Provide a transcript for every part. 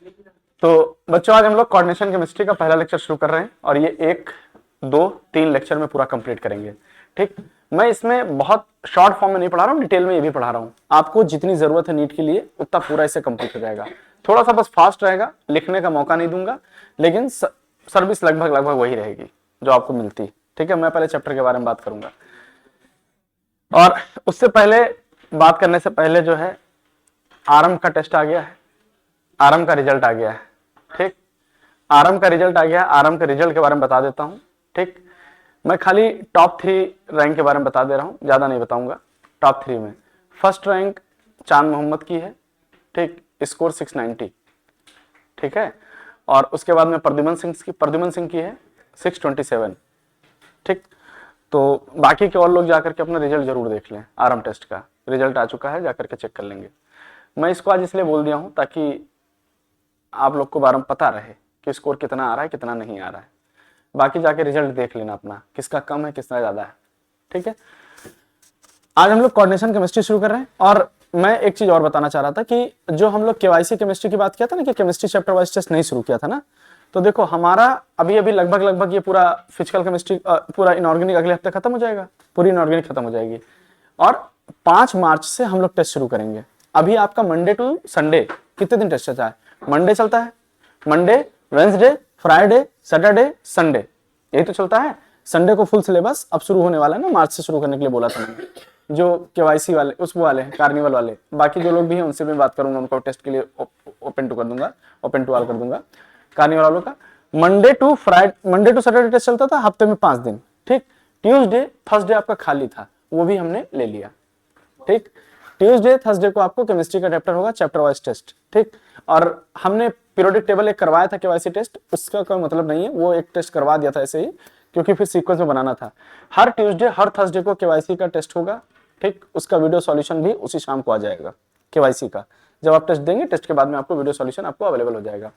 तो बच्चों आज हम लोग कोऑर्डिनेशन केमिस्ट्री का पहला लेक्चर शुरू कर रहे हैं और ये 1, 2, 3 लेक्चर में पूरा कंप्लीट करेंगे। ठीक, मैं इसमें बहुत शॉर्ट फॉर्म में नहीं पढ़ा रहा हूँ, डिटेल में ये भी पढ़ा रहा हूँ। आपको जितनी जरूरत है नीट के लिए उतना पूरा इससे कंप्लीट हो जाएगा। थोड़ा सा बस फास्ट रहेगा, लिखने का मौका नहीं दूंगा, लेकिन सर्विस लगभग लगभग वही रहेगी जो आपको मिलती। ठीक है, मैं पहले चैप्टर के बारे में बात करूंगा और उससे पहले बात करने से पहले जो है आरंभ का टेस्ट आ गया है, आरंभ का रिजल्ट आ गया है। ठीक, आरंभ का रिजल्ट आ गया, आरंभ के रिजल्ट के बारे में बता देता हूं। ठीक, मैं खाली टॉप 3 रैंक के बारे में बता दे रहा हूं, ज्यादा नहीं बताऊंगा। टॉप 3 में फर्स्ट रैंक चांद मोहम्मद की है। ठीक, स्कोर 690। ठीक है, और उसके बाद में प्रद्युमन सिंह की है 627। ठीक, तो बाकी के और लोग जाकर के अपना रिजल्ट जरूर देख लें। आरंभ टेस्ट का रिजल्ट आ चुका है, जाकर के चेक कर लेंगे। मैं इसको आज इसलिए बोल दिया हूं ताकि आप लोग को बारम पता रहे कि स्कोर कितना आ रहा है कितना नहीं आ रहा है। बाकी जाके रिजल्ट देख लेना अपना, किसका कम है किसका ज्यादा है। ठीक है, आज हम लोग कोऑर्डिनेशन केमिस्ट्री शुरू कर रहे हैं और मैं एक चीज और बताना चाह रहा था कि जो हम लोग केवाईसी केमिस्ट्री की बात किया था ना कि केमिस्ट्री चैप्टर वाइज टेस्ट नहीं शुरू किया था ना, तो देखो हमारा अभी लगभग ये पूरा फिजिकल केमिस्ट्री पूरा इनऑर्गेनिक अगले हफ्ते खत्म हो जाएगा, पूरी इनऑर्गेनिक खत्म हो जाएगी और 5 मार्च से हम लोग टेस्ट शुरू करेंगे। अभी आपका मंडे टू संडे कितने दिन टेस्ट चलता है? मंडे चलता है, Monday, Wednesday, Friday, Saturday, Sunday, यही तो चलता है। संडे को फुल सिलेबस अब शुरू होने वाला है ना, मार्च से शुरू करने के लिए बोला था मैंने। जो केवाईसी वाले उस वाले कार्निवल वाले, बाकी जो लोग भी हैं उनसे मैं बात करूंगा, उनको टेस्ट के लिए ओपन टू ऑल कर दूंगा। कार्निवल वालों का मंडे टू सैटरडे टेस्ट चलता था, हफ्ते में 5 दिन। ठीक, ट्यूसडे थर्सडे आपका खाली था, वो भी हमने ले लिया। ठीक, ट्यूसडे थर्सडे को आपको केमिस्ट्री का चैप्टर होगा, चैप्टर वाइज टेस्ट। ठीक, और हमने पीरियोडिक टेबल एक करवाया था केवाईसी टेस्ट, उसका कोई मतलब नहीं है, वो एक टेस्ट करवा दिया था ऐसे ही, क्योंकि फिर सीक्वेंस में बनाना था। हर ट्यूसडे हर थर्सडे को केवाईसी का टेस्ट होगा। ठीक, उसका वीडियो सॉल्यूशन भी उसी शाम को आ जाएगा केवाईसी का। जब आप टेस्ट देंगे, टेस्ट के बाद में आपको वीडियो सॉल्यूशन आपको अवेलेबल हो जाएगा।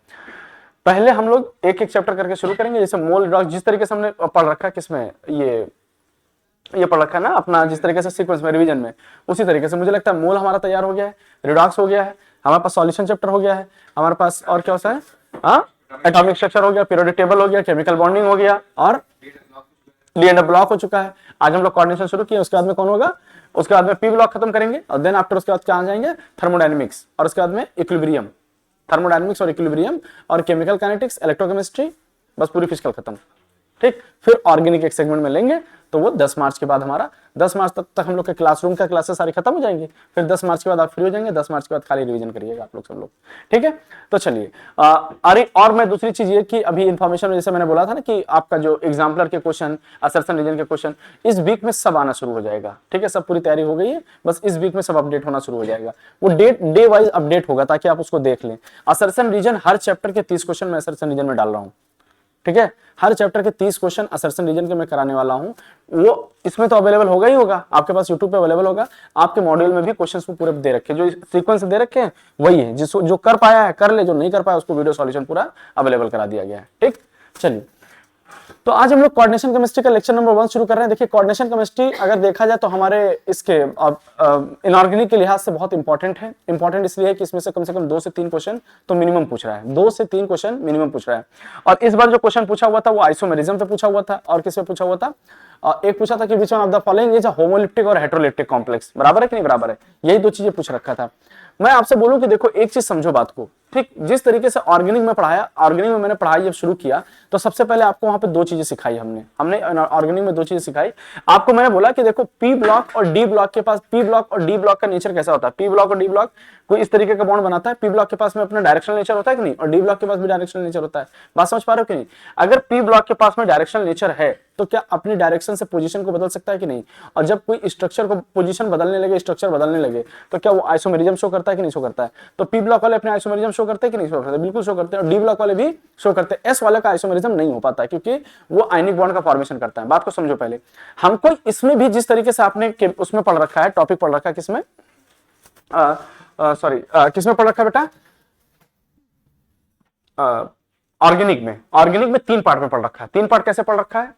पहले हम लोग एक एक चैप्टर करके शुरू करेंगे, जैसे मोल ड्रग जिस तरीके से हमने पढ़ रखा है, किसमें ये पढ़ रखा है ना अपना, जिस तरीके से सीक्वेंस में रिवीजन में, उसी तरीके से मुझे लगता है मोल हमारा तैयार हो गया है, रिडॉक्स हो गया है, हमारे पास सॉल्यूशन चैप्टर हो गया है, हमारे पास और क्या होता है, हाँ, एटॉमिक स्ट्रक्चर हो गया, पीरियोडिक टेबल हो गया, केमिकल बॉन्डिंग हो गया और डी एंड ब्लॉक हो चुका है। आज हम लोग कोऑर्डिनेशन शुरू किए, उसके बाद में कौन होगा, उसके बाद में पी ब्लॉक खत्म करेंगे और देन आफ्टर उसके बाद क्या आ जाएंगे, थर्मोडायनेमिक्स, और उसके बाद में इक्विलिब्रियम, थर्मोडायनेमिक्स और इक्विलिब्रियम और केमिकल काइनेटिक्स, इलेक्ट्रोकेमिस्ट्री, बस पूरी फिजिकल खत्म। ठीक, फिर ऑर्गेनिक एक सेगमेंट में लेंगे, तो वो 10 मार्च के बाद हमारा 10 मार्च तक हम लोग के क्लासरूम का क्लासेस सारी खत्म हो जाएंगी। फिर 10 मार्च के बाद आप फ्री हो जाएंगे, 10 मार्च के बाद खाली रिवीजन करिएगा आप लोग सब लोग। ठीक है, तो चलिए अरे और मैं दूसरी चीज ये कि अभी इन्फॉर्मेशन जैसे मैंने बोला था ना कि आपका जो एग्जाम्पलर के क्वेश्चन, असर्शन रीजन के क्वेश्चन इस वीक में सब आना शुरू हो जाएगा। ठीक है, सब पूरी तैयारी हो गई है, बस इस वीक में सब अपडेट होना शुरू हो जाएगा। वो डे वाइज अपडेट होगा ताकि आप उसको देख लें। असर्शन रीजन हर चैप्टर के 30 क्वेश्चन मैं असर्शन रीजन में डाल रहा हूँ। ठीक है, हर चैप्टर के 30 क्वेश्चन असर्शन रीजन के मैं कराने वाला हूं। वो इसमें तो अवेलेबल होगा ही होगा, आपके पास यूट्यूब पे अवेलेबल होगा। आपके मॉड्यूल में भी क्वेश्चंस पूरे दे रखे हैं, जो सीक्वेंस दे रखे हैं वही है। जो कर पाया है कर ले, जो नहीं कर पाया उसको वीडियो सॉल्यूशन पूरा अवेलेबल करा दिया गया है। ठीक, चलिए तो आज हम लोग कोऑर्डिनेशन केमिस्ट्री का लेक्चर नंबर 1 शुरू कर रहे हैं। देखिए कोऑर्डिनेशन केमिस्ट्री अगर देखा जाए तो हमारे इसके इनऑर्गेनिक के लिहाज से बहुत इंपॉर्टेंट है। इंपॉर्टेंट इसलिए है कि इसमें से कम 2 से 3 क्वेश्चन तो मिनिमम पूछ रहा है, 2 से 3 क्वेश्चन मिनिमम पूछ रहा है। और इस बार जो क्वेश्चन पूछा हुआ था वो आइसोमेरिज्म पे पूछा हुआ था और किस पे पूछा हुआ था, एक पूछा था कि which one of the following is a homoleptic और हेटेरोलिप्टिक कॉम्प्लेक्स। बराबर है कि नहीं बराबर है, यही 2 चीजें पूछ रखा था। मैं आपसे बोलूं कि देखो एक चीज समझो बात को, ठीक, जिस तरीके से ऑर्गेनिक में पढ़ाया, ऑर्गेनिक में मैंने पढ़ाई जब शुरू किया तो सबसे पहले आपको वहां पे 2 चीजें सिखाई हमने ऑर्गेनिक में 2 चीजें सिखाई आपको। मैंने बोला कि देखो पी ब्लॉक और डी ब्लॉक के पास, पी ब्लॉक और डी ब्लॉक का नेचर कैसा होता है। पी ब्लॉक और डी ब्लॉक कोई इस तरीके का बॉन्ड बनाता है, पी ब्लॉक के पास में अपना डायरेक्शनल नेचर होता है कि नहीं, और डी ब्लॉक के पास भी डायरेक्शनल नेचर होता है। बात समझ पा रहे हो कि नहीं? अगर पी ब्लॉक के पास में डायरेक्शनल नेचर है तो क्या अपनी डायरेक्शन से पोजीशन को बदल सकता है कि नहीं, और जब कोई स्ट्रक्चर को पोजीशन बदलने लगे, स्ट्रक्चर बदलने लगे तो क्या वो आइसोमेरिज्म शो करता है कि नहीं शो करता है। तो पी ब्लॉक वाले अपने आइसोमेरिज्म शो करते हैं कि नहीं शो करते, बिल्कुल शो करते हैं। और डी ब्लॉक वाले भी शो करते हैं। एस वाले का आइसोमेरिज्म नहीं हो पाता है क्योंकि वो आयनिक बॉन्ड का फॉर्मेशन करता है। बात को समझो पहले। हमको इसमें भी जिस तरीके से आपने उसमें पढ़ रखा है, टॉपिक पढ़ रखा है किसमें, सॉरी किसमें पढ़ रखा है बेटा, ऑर्गेनिक में। ऑर्गेनिक में 3 पार्ट में पढ़ रखा है। 3 पार्ट कैसे पढ़ रखा है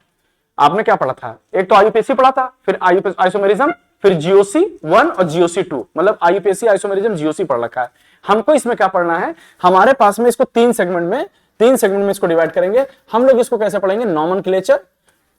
आपने, क्या पढ़ा था, एक तो आईयूपीएसी पढ़ा था, फिर आइसोमेरिज्म, फिर जीओसी 1 और जीओसी 2, मतलब आईयूपीएसी आइसोमेरिज्म जीओसी पढ़ रखा है। हमको इसमें क्या पढ़ना है, हमारे पास में इसको तीन सेगमेंट में इसको डिवाइड करेंगे। हम लोग इसको कैसे पढ़ेंगे, नॉमेनक्लेचर।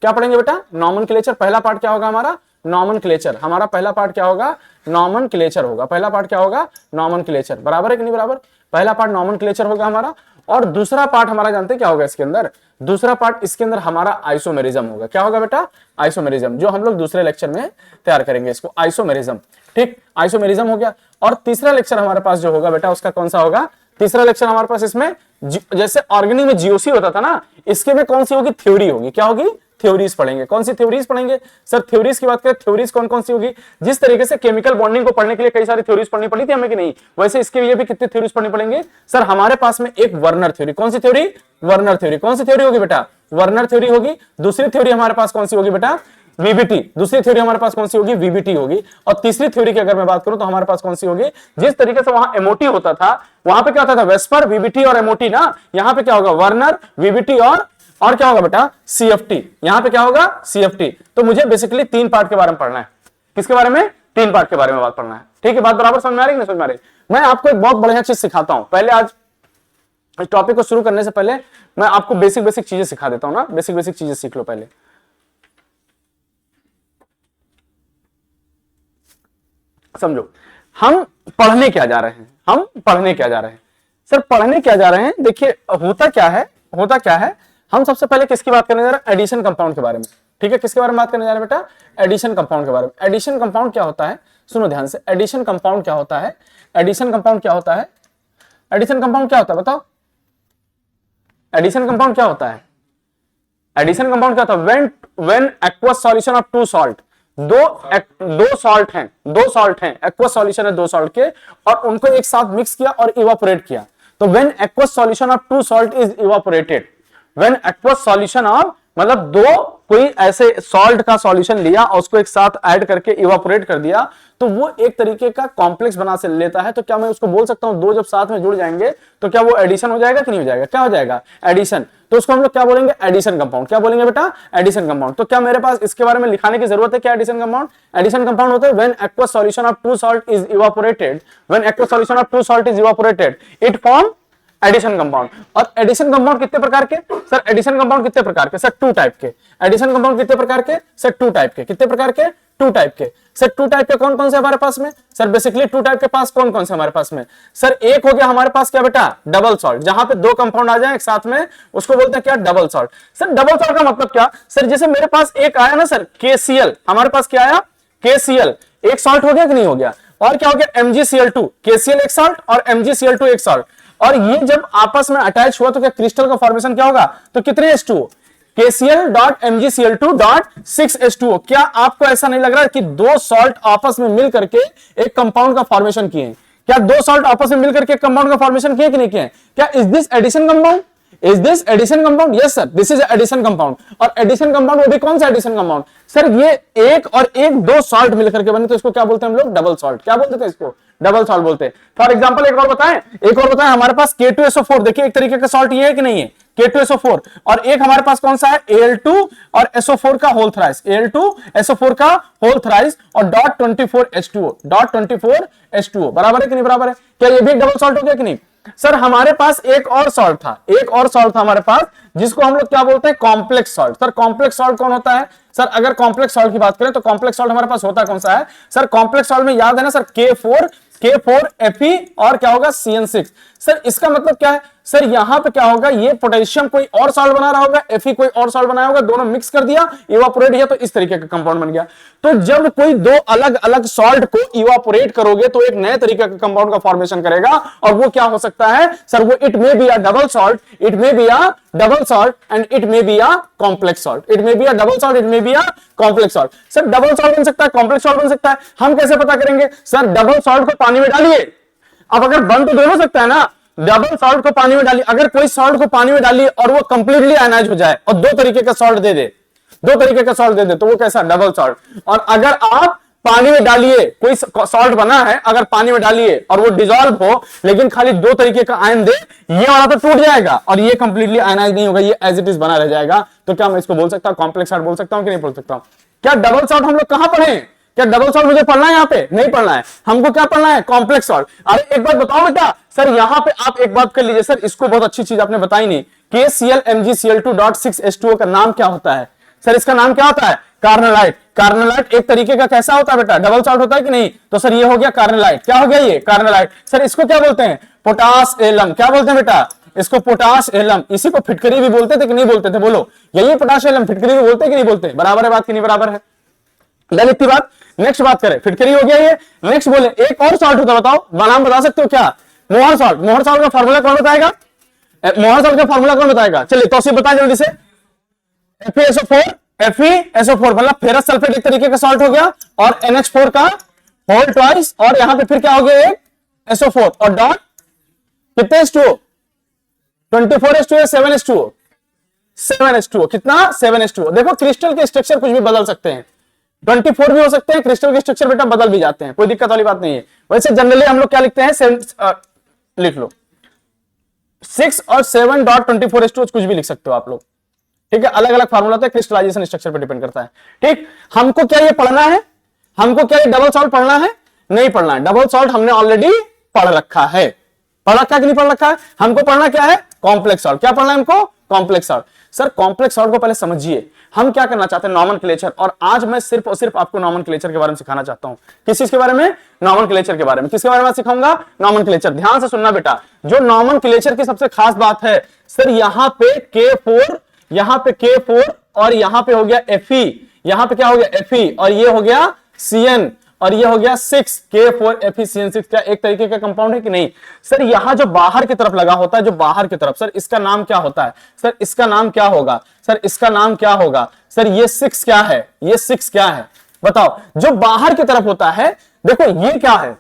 क्या पढ़ेंगे बेटा, नॉमेनक्लेचर। पहला पार्ट क्या होगा हमारा, नॉमेनक्लेचर। हमारा पहला पार्ट क्या होगा, नॉमेनक्लेचर होगा। पहला पार्ट क्या होगा, नॉमेनक्लेचर। बराबर है कि नहीं बराबर, पहला पार्ट नॉमेनक्लेचर होगा हमारा। और दूसरा पार्ट हमारा जानते हैं क्या होगा इसके अंदर, दूसरा पार्ट इसके अंदर हमारा आइसोमेरिज्म होगा। क्या होगा बेटा, आइसोमेरिज्म, जो हम लोग दूसरे लेक्चर में तैयार करेंगे इसको, आइसोमेरिज्म। ठीक, आइसोमेरिज्म हो गया। और तीसरा लेक्चर हमारे पास जो होगा बेटा, उसका कौन सा होगा, तीसरा लेक्चर हमारे पास इसमें जैसे ऑर्गेनिक में जीओसी होता था ना, इसके में कौन सी होगी, थ्योरी होगी। क्या होगी, थ्योरीज पढ़ेंगे। कौन सी थ्योरीज पढ़ेंगे सर, थ्योरीज की बात करें, थ्योरीज कौन कौन सी होगी, जिस तरीके से केमिकल बॉन्डिंग को पढ़ने के लिए कई सारी थ्योरीज पढ़नी पड़ी थी हमें कि नहीं, वैसे इसके लिए भी कितनी थ्योरीज पढ़नी पड़ेंगे सर। हमारे पास में एक वर्नर थ्योरी, कौन सी थ्योरी, वर्नर थ्योरी। कौन सी थ्योरी होगी बेटा, वर्नर थ्योरी होगी। दूसरी थ्योरी हमारे पास कौन सी होगी बेटा, वीबीटी। दूसरी थ्योरी हमारे पास कौन सी होगी, वीबीटी होगी। और तीसरी थ्योरी की अगर मैं बात करूं तो हमारे पास कौन सी होगी, जिस तरीके से वहां एमओटी होता था, वहां पे क्या होता था, वेस्पर, वीबीटी और एमओटी ना, यहां पे क्या होगा, वर्नर, वीबीटी और क्या होगा बेटा, सीएफटी। यहां पे क्या होगा, सीएफटी। तो मुझे बेसिकली तीन पार्ट के बारे में पढ़ना है। किसके बारे में, तीन पार्ट के बारे में बात पढ़ना है। ठीक है, बात बराबर समझ में आ रही है, समझ में आ रही। मैं आपको एक बहुत बढ़िया चीज सिखाता हूं। पहले आज इस टॉपिक को शुरू करने से पहले मैं आपको बेसिक बेसिक चीजें सिखा देता हूं ना, बेसिक बेसिक चीजें सीख लो पहले। समझो हम पढ़ने क्या जा रहे हैं, हम पढ़ने क्या जा रहे हैं सर, पढ़ने क्या जा रहे हैं। देखिए होता क्या है, होता क्या है, हम सबसे पहले किसकी बात करने जा रहे हैं, एडिशन कंपाउंड के बारे में। ठीक है, किसके बारे में बात करने जा रहे हैं बेटा, एडिशन कंपाउंड के बारे में। एडिशन कंपाउंड क्या होता है, सुनो ध्यान से, एडिशन कंपाउंड क्या होता है, एडिशन कंपाउंड क्या होता है, एडिशन कंपाउंड क्या होता है बताओ, एडिशन कंपाउंड क्या होता है, एडिशन कंपाउंड क्या होता है, when aqueous solution of two salt, दो सॉल्ट हैं, दो सॉल्ट हैं, एक्वस सॉल्यूशन है दो सॉल्ट के, और उनको एक साथ मिक्स किया और इवापोरेट किया। तो when aqueous solution of two salt is evaporated, when aqueous solution of मतलब दो कोई ऐसे सॉल्ट का सॉल्यूशन लिया और उसको एक साथ ऐड करके इवापोरेट कर दिया, तो वो एक तरीके का कॉम्प्लेक्स बना से लेता है। तो क्या मैं उसको बोल सकता हूं, दो जब साथ में जुड़ जाएंगे तो क्या वो एडिशन हो जाएगा कि नहीं हो जाएगा, क्या हो जाएगा, एडिशन। तो उसको हम लोग क्या बोलेंगे, एडिशन कंपाउंड। क्या बोलेंगे बेटा, एडिशन कंपाउंड। तो क्या मेरे पास इसके बारे में लिखाने की जरूरत है क्या, एडिशन कंपाउंड। एडिशन कंपाउंड होता है when aqueous solution of two salt is evaporated, when aqueous solution of two salt is evaporated it form addition compound. और एडिशन कंपाउंड कितने प्रकार के सर, एडिशन कंपाउंड कितने प्रकार के सर, टू टाइप के। एडिशन कंपाउंड कितने प्रकार के सर, टू टाइप के। कितने प्रकार के, टू टाइप के सर। टू टाइप के कौन कौन से हमारे पास में सर, बेसिकली टू टाइप के पास कौन कौन से हमारे पास में सर, एक हो गया हमारे पास क्या बेटा, डबल सॉल्ट, जहां पे दो कंपाउंड आ जाए एक साथ में, उसको बोलते हैं क्या, double salt. Sir double salt का मतलब क्या सर, जैसे मेरे पास एक आया ना सर, KCl, हमारे पास क्या आया, KCl, एक सॉल्ट हो गया कि नहीं हो गया, और क्या हो गया, MgCl2, KCl एक सॉल्ट और MgCl2 एक सॉल्ट। और ये जब आपस में अटैच हुआ तो क्या क्रिस्टल का फॉर्मेशन क्या होगा, तो कितने H2O, KCl.MgCl2.6H2O। क्या आपको ऐसा नहीं लग रहा है कि दो सॉल्ट आपस में मिल करके एक कंपाउंड का फॉर्मेशन किए हैं, क्या दो सॉल्ट आपस में मिलकर के कंपाउंड का फॉर्मेशन किए कि नहीं किए, क्या is this addition compound, is this addition compound, yes sir this is addition compound. और एडिशन कंपाउंड वो भी कौन सा एडिशन कंपाउंड सर, ये एक और एक दो सॉल्ट मिलकर के बने तो इसको क्या बोलते हैं हम लोग, डबल सॉल्ट। क्या बोलते थे इसको, डबल सॉल्ट बोलते हैं। फॉर एग्जांपल एक और बताएं, एक और बताएं, हमारे पास K2SO4, देखिए एक तरीके का सॉल्ट ये है कि नहीं है, K2SO4, और एक हमारे पास कौन सा है, Al2 और SO4 का होल थ्राइस, Al2 SO4 का होल थ्राइस और .24H2O बराबर है कि नहीं बराबर है, क्या ये भी एक डबल सॉल्ट हो गया कि नहीं सर। हमारे पास एक और सॉल्ट था, एक और सॉल्ट था हमारे पास, जिसको हम लोग क्या बोलते हैं, complex salt. Sir complex salt कौन होता है सर, अगर कॉम्प्लेक्स सॉल्ट की बात करें तो कॉम्प्लेक्स सॉल्ट हमारे पास होता कौन सा है सर, कॉम्प्लेक्स सॉल्ट में याद है ना सर, K4Fe और क्या होगा, CN6। सर इसका मतलब क्या है सर, यहां पे क्या होगा, ये पोटेशियम कोई और सॉल्ट बना रहा होगा, Fe कोई और सॉल्ट बनाया होगा, दोनों मिक्स कर दिया, इवापोरेट किया, तो इस तरीके का कंपाउंड बन गया। तो जब कोई दो अलग अलग सॉल्ट को इवापोरेट करोगे तो एक नए तरीके का कंपाउंड का फॉर्मेशन करेगा, और वो क्या हो सकता है सर, वो it may be a double salt, it may be a double salt and it may be a complex salt, it may be a double salt, it may be a complex salt. Sir double salt बन सकता है, complex salt बन सकता है, हम कैसे पता करेंगे सर, डबल सॉल्ट को पानी में डालिए, अब अगर बन तो दोनों सकता है ना, डबल सॉल्ट को पानी में डालिए, अगर कोई सॉल्ट को पानी में डालिए और वो कंप्लीटली आयनाइज हो जाए और दो तरीके का सॉल्ट दे दे, दो तरीके का सॉल्ट दे दे, तो वो कैसा, डबल सॉल्ट। और अगर आप पानी में डालिए, कोई सॉल्ट बना है, अगर पानी में डालिए और वो डिसॉल्व हो लेकिन खाली दो तरीके का आयन दे, ये वाला तो टूट जाएगा और ये कंप्लीटली आयनाइज नहीं होगा, ये एज इट इज बना रह जाएगा। तो क्या मैं इसको बोल सकता हूं, कॉम्प्लेक्स सॉल्ट बोल सकता हूं कि नहीं बोल सकता हूं। क्या डबल सॉल्ट हम लोग कहां पढ़े, क्या डबल सॉल्ट मुझे पढ़ना है? यहाँ पे नहीं पढ़ना है, हमको क्या पढ़ना है? Complex salt. अरे एक बात बताओ बेटा, सर यहाँ पे आप एक बात कर लीजिए, सर इसको बहुत अच्छी चीज आपने बताई नहीं, KCl MgCl2.6H2O का नाम क्या होता है? सर इसका नाम क्या होता है? कार्नोलाइट। कार्नोलाइट एक तरीके का कैसा होता है बेटा? डबल सॉल्ट होता है कि नहीं? तो सर ये हो गया कार्नोलाइट। क्या हो गया ये? कार्नोलाइट। सर इसको क्या बोलते हैं? Potash alum. क्या बोलते हैं बेटा? इसको पोटाश एलम। इसी को फिटकरी भी बोलते थे कि नहीं बोलते थे? बोलो, यही पोटाश एलम, फिटकरी भी बोलते कि नहीं बोलते? बराबर है बात कि नहीं बराबर है? देन इतनी बात, नेक्स्ट बात करें, फिटकरी हो गया ये। नेक्स्ट बोले एक और सॉल्ट होता है, बताओ नाम बता सकते हो क्या? मोहर सॉल्ट। मोहर सॉल्ट का फॉर्मूला कौन बताएगा? मोहर सॉल्ट का फॉर्मूला कौन बताएगा? चलिए तो सिर्फ बताएं जल्दी से। FeSO4 मतलब फेरस सल्फेट एक तरीके का सॉल्ट हो गया, और NH4 का होल ट्वाइस, और यहां पे फिर क्या हो गया? एक SO4 और डॉट कितने H2O? 24 H2O, 7 H2O, 7 H2O। कितना? 7 H2O। देखो क्रिस्टल के स्ट्रक्चर कुछ भी बदल सकते हैं, 24 भी हो सकते हैं, क्रिस्टल के स्ट्रक्चर बेटा बदल भी जाते हैं, कोई दिक्कत वाली बात नहीं है। वैसे जनरली हम लोग क्या लिखते हैं? 7 लिख लो, 6 और 7.24 H2O कुछ भी लिख सकते हो आप लोग, ठीक है? अलग अलग फार्मूला होता है, क्रिस्टलाइजेशन स्ट्रक्चर पे डिपेंड करता है, ठीक। हमको क्या ये पढ़ना है? हमको क्या ये डबल सॉल्ट पढ़ना है? नहीं पढ़ना है। डबल सॉल्ट हमने ऑलरेडी पढ़ रखा है। पढ़ रखा है कि नहीं पढ़ रखा है? हमको पढ़ना क्या है? Complex salt. क्या पढ़ना है हमको? Complex salt. Sir complex salt को पहले समझिए, हम क्या करना चाहते हैं? नॉमेनक्लेचर। और आज मैं सिर्फ और सिर्फ आपको नॉमेनक्लेचर के बारे में सिखाना चाहता हूं। किस चीज के बारे में? नॉमेनक्लेचर के बारे में। किसके बारे में सिखाऊंगा? नॉमेनक्लेचर। ध्यान से सुनना बेटा, जो नॉमेनक्लेचर की सबसे खास बात है, सर यहां पे K4, यहां पे K4 और यहां पे हो गया Fe, यहां पे क्या हो गया? Fe, और ये हो गया Cn, और ये हो गया 6 K4FeCN6। क्या एक तरीके का कंपाउंड है कि नहीं? सर यहां जो बाहर की तरफ लगा होता है, जो बाहर की तरफ, सर इसका नाम क्या होता है? सर इसका नाम क्या होगा? सर इसका नाम क्या होगा? सर ये 6 क्या है? ये 6 क्या है बताओ? जो बाहर की तरफ होता है, देखो ये क्या है?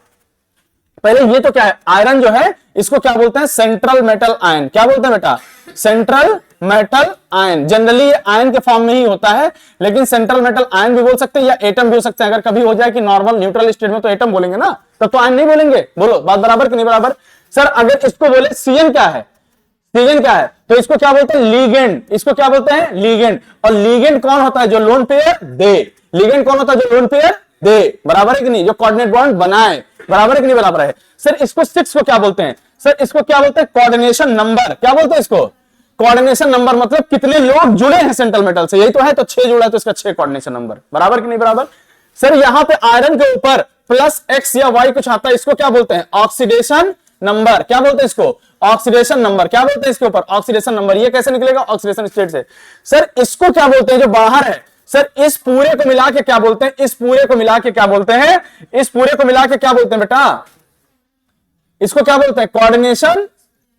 पहले ये तो क्या है? आयरन जो है, इसको क्या बोलते हैं? Central metal ion. क्या बोलते हैं बेटा? Central metal ion. जनरली ये आयन के फॉर्म में ही होता है, लेकिन सेंट्रल मेटल आयन भी बोल सकते हैं या एटम भी हो सकते हैं। अगर कभी हो जाए कि नॉर्मल न्यूट्रल स्टेट में, तो एटम बोलेंगे ना, तब तो आयन नहीं बोलेंगे। बोलो बात बराबर कि नहीं बराबर? सर अगर इसको बोले Cn क्या है? Cn क्या है? तो इसको क्या बोलते हैं? लीगेंड। इसको क्या बोलते हैं? लीगेंड। और लीगेंड कौन होता है? जो लोन पेयर दे। लीगेंड कौन होता है? जो लोन पेयर दे। बराबर है कि नहीं? जो कोऑर्डिनेट बॉन्ड बनाए। बराबर है कि नहीं बराबर है? सर इसको 6 को क्या बोलते हैं? सर इसको क्या बोलते हैं? Coordination number. क्या बोलते हैं इसको? Coordination number. मतलब कितने लोग जुड़े हैं सेंट्रल मेटल से, यही तो है। तो 6 जुड़ा है तो इसका 6 कोऑर्डिनेशन नंबर। बराबर कि नहीं बराबर? सर यहां पे आयरन के ऊपर प्लस X या Y कुछ आता है, इसको क्या बोलते हैं? Oxidation number. क्या बोलते हैं इसको? Oxidation number. क्या बोलते हैं इसके ऊपर? Oxidation number. ये कैसे निकलेगा? ऑक्सीडेशन स्टेट से। सर इसको क्या बोलते हैं? जो बाहर है, सर इस पूरे को मिला के क्या बोलते हैं? इस पूरे को मिला के क्या बोलते हैं? इस पूरे को मिला के क्या बोलते हैं बेटा? इसको क्या बोलते हैं? Coordination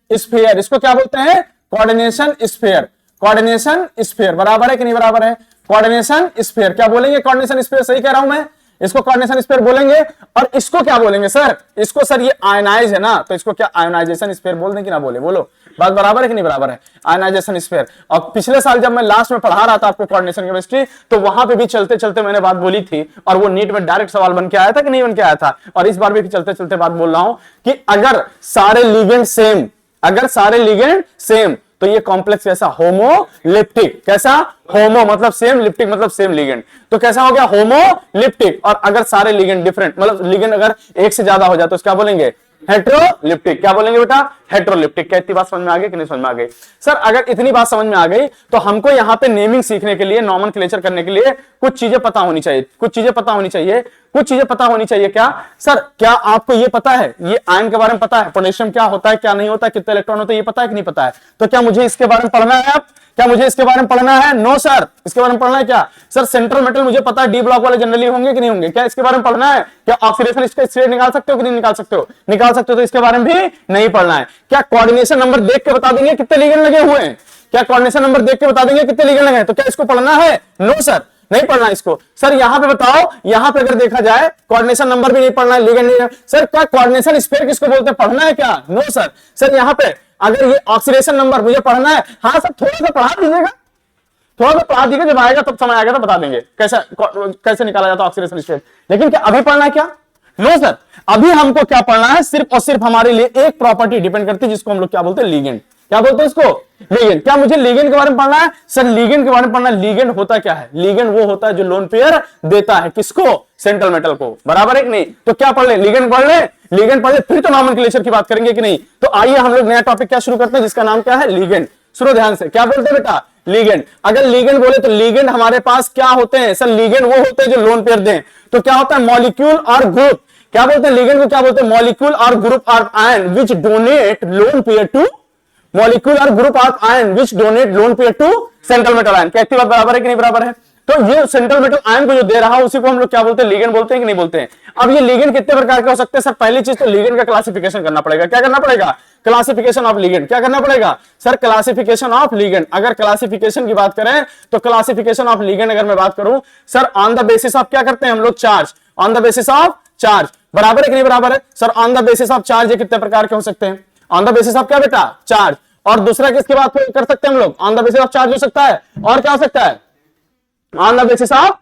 sphere. इसको क्या बोलते हैं? Coordination sphere. Coordination sphere. बराबर है कि नहीं बराबर है? Coordination sphere. क्या बोलेंगे? Coordination sphere. सही कह रहा हूं मैं? इसको कोऑर्डिनेशन स्फीयर बोलेंगे। और इसको क्या बोलेंगे सर? इसको सर ये आयनाइज है ना, तो इसको क्या आयनाइजेशन स्फीयर बोल दें कि ना बोले? बोलो बात बराबर है कि नहीं बराबर है? Ionisation sphere. और पिछले साल जब मैं लास्ट में पढ़ा रहा था आपको कोऑर्डिनेशन केमिस्ट्री, तो वहां पे भी चलते चलते मैंने बात बोली थी, और वो नीट में डायरेक्ट सवाल बन के आया था कि नहीं बन के आया था? और इस बार भी चलते चलते बात बोल रहा हूं कि अगर सारे लिगेंड सेम, अगर सारे लिगेंड सेम, तो ये कॉम्प्लेक्स कैसा? होमोलिप्टिक। कैसा? होमो मतलब सेम, लिप्टिक मतलब सेम लिगेंड, तो कैसा हो गया? होमोलिप्टिक। और अगर सारे लिगेंड डिफरेंट, मतलब लिगेंड अगर एक से ज्यादा हो जाए, तो क्या बोलेंगे? हेट्रोलिप्टिक। क्या बोलेंगे बेटा? हेट्रोलिप्टिक। क्या इतनी बात समझ में आ गई कि नहीं समझ में आ गई? सर अगर इतनी बात समझ में आ गई, तो हमको यहाँ पे नेमिंग सीखने के लिए, नॉमेनक्लेचर करने के लिए कुछ चीजें पता होनी चाहिए। कुछ चीजें पता होनी चाहिए। कुछ चीजें पता होनी चाहिए। क्या सर? क्या आपको ये पता है? ये आयन के बारे में पता है? पोटेशियम क्या होता है, क्या नहीं होता है, कितने इलेक्ट्रॉन होते हैं, ये पता है कि नहीं पता है? तो क्या मुझे इसके बारे में पढ़ना है? आप क्या मुझे इसके बारे में पढ़ना है? No sir. इसके बारे में पढ़ना है क्या? सर सेंट्रल मेटल मुझे पता है, डी ब्लॉक वाले जनरली होंगे कि नहीं होंगे? क्या इसके बारे में पढ़ना है? क्या ऑक्सीडेशन इसका स्टेट निकाल सकते हो कि नहीं निकाल सकते हो? निकाल सकते हो, तो इसके बारे में भी नहीं पढ़ना है। क्या कोऑर्डिनेशन नंबर देख के बता देंगे कितने लिगेंड लगे हुए हैं? क्या कोऑर्डिनेशन नंबर देख के बता देंगे कितने लिगेंड लगे हैं? तो क्या इसको पढ़ना है? नो सर, नहीं पढ़ना इसको। सर यहां पे बताओ, यहां पे अगर देखा जाए कोऑर्डिनेशन नंबर भी नहीं पढ़ना है, लिगेंड नहीं। सर क्या कोऑर्डिनेशन स्फीयर किसको बोलते हैं? पढ़ना है क्या? No sir. सर यहां पे अगर ये ऑक्सीडेशन नंबर मुझे पढ़ना है, हाँ सर थोड़ा सा पढ़ा दीजिएगा, थोड़ा सा पढ़ा दीजिएगा, जब आएगा तब समय आएगा तो बता देंगे कैसा कैसे निकाला जाता है ऑक्सीडेशन स्टेट। लेकिन क्या अभी पढ़ना है क्या? No sir. अभी हमको क्या पढ़ना है? सिर्फ और सिर्फ हमारे लिए एक प्रॉपर्टी डिपेंड करती है, जिसको हम लोग क्या बोलते हैं? लिगेंड। क्या बोलते हैं इसको? लिगेंड। क्या मुझे लिगेंड के बारे में पढ़ना है? सर लिगेंड के बारे में पढ़ना है। लिगेंड होता क्या है? लिगेंड वो होता है जो लोन पेयर देता है किसको? सेंट्रल मेटल को। बराबर है कि नहीं? तो क्या पढ़ ले? लिगेंड पढ़ ले, लिगेंड पढ़ ले, फिर तो नॉमेनक्लेचर की बात करेंगे कि नहीं। तो आइए हम लोग नया टॉपिक क्या शुरू करते हैं जिसका नाम क्या है? लिगेंड। सुनो ध्यान से, क्या बोलते हैं बेटा? लिगेंड। अगर लिगेंड बोले तो लिगेंड हमारे पास क्या होते हैं? सर लिगेंड वो होते हैं जो लोन पेयर दें। तो क्या होता है? मॉलिक्यूल और ग्रुप। क्या बोलते हैं लिगेंड को? क्या बोलते हैं? मॉलिक्यूल और group of ion which donate lone pair to molecule और group of ion which donate lone pair to central metal ion. क्या बात बराबर है कि नहीं बराबर है? तो ये सेंट्रल मेटल आयन को जो दे रहा है उसी को हम लोग क्या बोलते हैं? लिगेंड बोलते हैं कि नहीं बोलते हैं? अब ये लिगेंड कितने प्रकार के हो सकते हैं? सर पहली चीज तो लिगेंड का क्लासिफिकेशन करना पड़ेगा। क्या करना पड़ेगा? Classification of ligand. क्या करना पड़ेगा? Sir classification of ligand. अगर क्लासिफिकेशन की बात करें तो क्लासिफिकेशन ऑफ लिगेंड अगर मैं बात करूं sir on the basis of क्या करते हैं हम लोग? Charge. On the basis of charge. बराबर है कि नहीं बराबर है? Sir on the basis of charge ये कितने प्रकार के हो सकते हैं? ऑन द बेसिस ऑफ क्या बेटा? चार्ज। और दूसरा किसकी बात कर सकते हैं हम लोग? On the basis of charge हो सकता है। और क्या हो सकता है? ऑन द बेसिस ऑफ,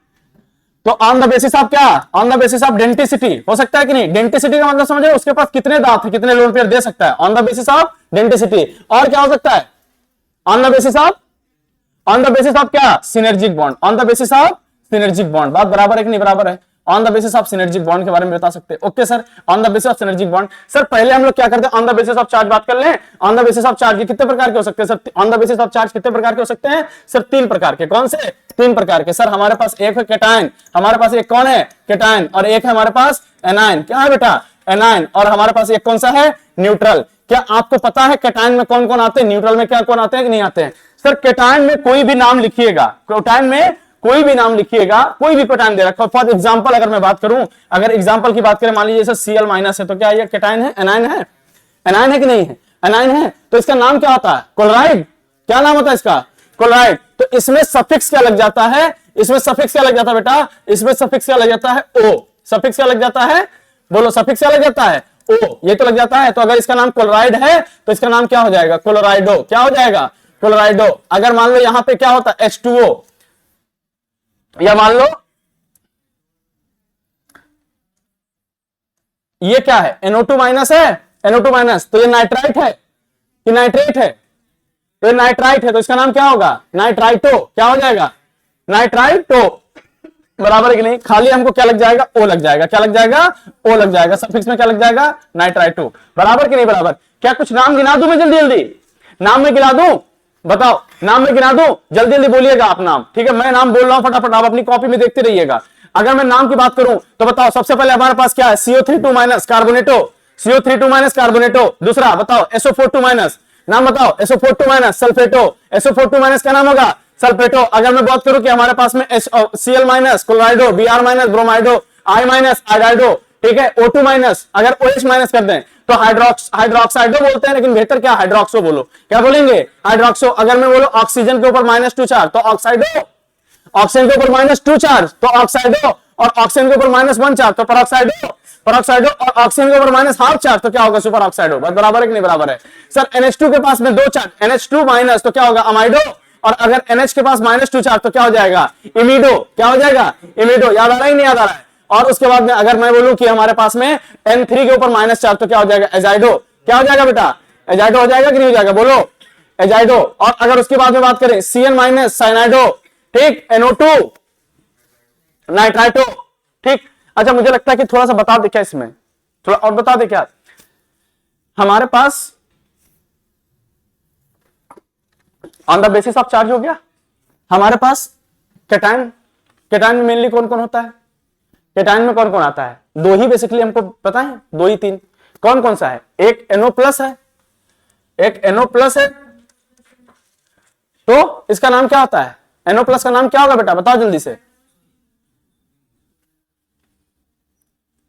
तो ऑन द बेसिस ऑफ क्या? On the basis of denticity हो सकता है कि नहीं? डेंटिसिटी का मतलब समझे, उसके पास कितने दांत है, कितने लोन पेयर दे सकता है, on the basis of denticity. और क्या हो सकता है? On the basis of, on the basis of क्या? Synergic bond. On the basis of synergic bond. बात बराबर है कि नहीं बराबर है? On the basis of synergic bond के बारे में बता सकते हैं। Okay sir, on the basis of synergic bond. Sir पहले हम लोग क्या करते हैं? On the basis of charge बात कर लें। On the basis of charge कितने प्रकार के हो सकते हैं sir? On the basis of charge कितने प्रकार के हो सकते हैं सर? 3 प्रकार के। कौन से? 3 प्रकार के। सर हमारे पास एक है कैटायन, हमारे पास एक कौन है? कैटायन। और एक है हमारे पास एनायन। क्या है बेटा? एनायन। और हमारे पास एक कौन सा है? न्यूट्रल। क्या आपको पता है कैटायन में कौन कौन आते हैं, न्यूट्रल में क्या कौन आते हैं कि नहीं आते हैं? सर कैटायन में कोई भी नाम लिखिएगा, कैटायन में कोई भी नाम लिखिएगा, कोई भी कैटायन दे रखा। फॉर एग्जांपल अगर मैं बात करूं, अगर एग्जांपल की बात करें, मान लीजिए जैसे Cl माइनस है, तो क्या ये कैटायन है? एनायन है? एनायन है कि नहीं है? एनायन है। तो इसका नाम क्या होता है? क्लोराइड। क्या नाम होता है इसका? क्लोराइड। तो इसमें सफिक्स क्या लग जाता है? इसमें सफिक्स क्या लग जाता है बेटा? इसमें सफिक्स क्या लग जाता है? ओ। सफिक्स क्या लग जाता है? बोलो, सफिक्स क्या लग जाता है? ओ। ये तो लग जाता है। तो अगर इसका नाम क्लोराइड है तो इसका नाम क्या हो जाएगा? क्लोराइडो। क्या हो जाएगा? क्लोराइडो। अगर मान लो यहां पे क्या होता है? H2O, या मान लो ये क्या है? NO2 माइनस है, NO2 माइनस। तो ये नाइट्राइट है कि नाइट्रेट है? तो ये नाइट्राइट है, तो इसका नाम क्या होगा? नाइट्राइटो। क्या हो जाएगा? नाइट्राइटो। बराबर है कि नहीं? खाली हमको क्या लग जाएगा? ओ लग जाएगा। क्या लग जाएगा? ओ लग जाएगा। सफिक्स में क्या लग जाएगा? नाइट्राइटो। बराबर कि नहीं बराबर? क्या कुछ नाम गिना दूं मैं जल्दी जल्दी? नाम में गिना दूं? बताओ, नाम में गिना दूं? जल्दी जल्दी बोलिएगा आप नाम, ठीक है? मैं नाम बोल रहा हूं फटाफट, आप अपनी कॉपी में देखते रहिएगा। अगर मैं नाम की बात करूं तो बताओ, सबसे पहले हमारे पास क्या है? CO32 minus कार्बोनेटो। CO32 minus कार्बोनेटो। दूसरा बताओ, SO42 माइनस। नाम बताओ। SO42 minus सल्फेटो। SO42 माइनस क्या नाम होगा? सल्फेटो। अगर मैं बात करूं कि हमारे पास में Cl minus chlorido, Br minus bromido, I minus iodido, ठीक है? O2 माइनस, अगर OH माइनस कर दें तो हाइड्रोक्साइडो बोलते हैं, लेकिन बेहतर क्या? हाइड्रोक्सो बोलो। क्या बोलेंगे? हाइड्रोक्सो। अगर मैं बोलो ऑक्सीजन के ऊपर -2 चार्ज तो ऑक्साइडो। ऑक्सीजन के ऊपर -2 चार्ज तो ऑक्साइडो। और ऑक्सीजन के ऊपर -1 चार्ज तो पेरोक्साइडो। पेरोक्साइडो। और ऑक्सीजन के ऊपर -1/2 चार्ज तो क्या होगा? सुपर ऑक्साइडो। बराबर है कि नहीं बराबर है? सर NH2 के पास में 2 चार्ज, NH2 माइनस, तो क्या होगा? अमाइडो। और अगर NH के पास -2 चार्ज तो क्या हो जाएगा? इमिडो। क्या हो जाएगा? इमिडो। याद आ रहा है नहीं याद आ रहा है? और उसके बाद में अगर मैं बोलूं कि हमारे पास में N3 के ऊपर -4 तो क्या हो जाएगा? एजाइडो। क्या हो जाएगा बेटा? एजाइडो हो जाएगा कि नहीं हो जाएगा? बोलो, एजाइडो। और अगर उसके बाद में बात करें Cn माइनस साइनाइडो, ठीक? NO2 नाइट्राइटो, ठीक? अच्छा, मुझे लगता है कि थोड़ा सा बता दे क्या इसमें, थोड़ा और बता दे क्या। हमारे pass on the basis of charge हो गया। हमारे पास कैटायन, कैटायन में मेनली कौन कौन होता है? कैटायन में कौन कौन आता है? 2 ही बेसिकली हमको पता है, 2 ही 3। कौन कौन सा है? एक NO प्लस है, एक NO प्लस है। तो इसका नाम क्या होता है? NO प्लस का नाम क्या होगा बेटा? बताओ जल्दी से,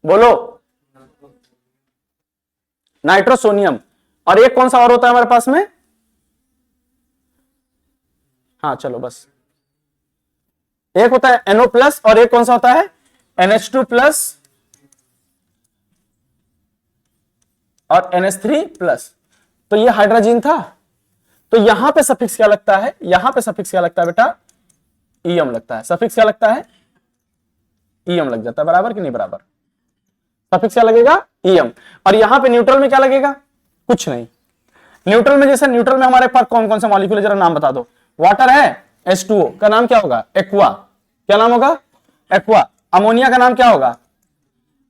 बोलो। नाइट्रोसोनियम। और एक कौन सा और होता है हमारे पास में? हाँ चलो बस, एक होता है NO प्लस और एक कौन सा होता है? NH2 प्लस और NH3 प्लस। तो ये हाइड्रोजन था। तो यहां पे सफिक्स क्या लगता है? यहां पे सफिक्स क्या लगता है बेटा? ईएम लगता है। सफिक्स क्या लगता है? ईएम लग जाता है। बराबर कि नहीं बराबर? सफिक्स क्या लगेगा? ईएम। और यहां पे न्यूट्रल में क्या लगेगा? कुछ नहीं। न्यूट्रल में, जैसे न्यूट्रल में हमारे पास कौन कौन से मॉलिक्यूल है, जरा नाम बता दो। वाटर है, H2O का नाम क्या होगा, एक्वा। क्या नाम होगा, एक्वा। अमोनिया का नाम क्या होगा,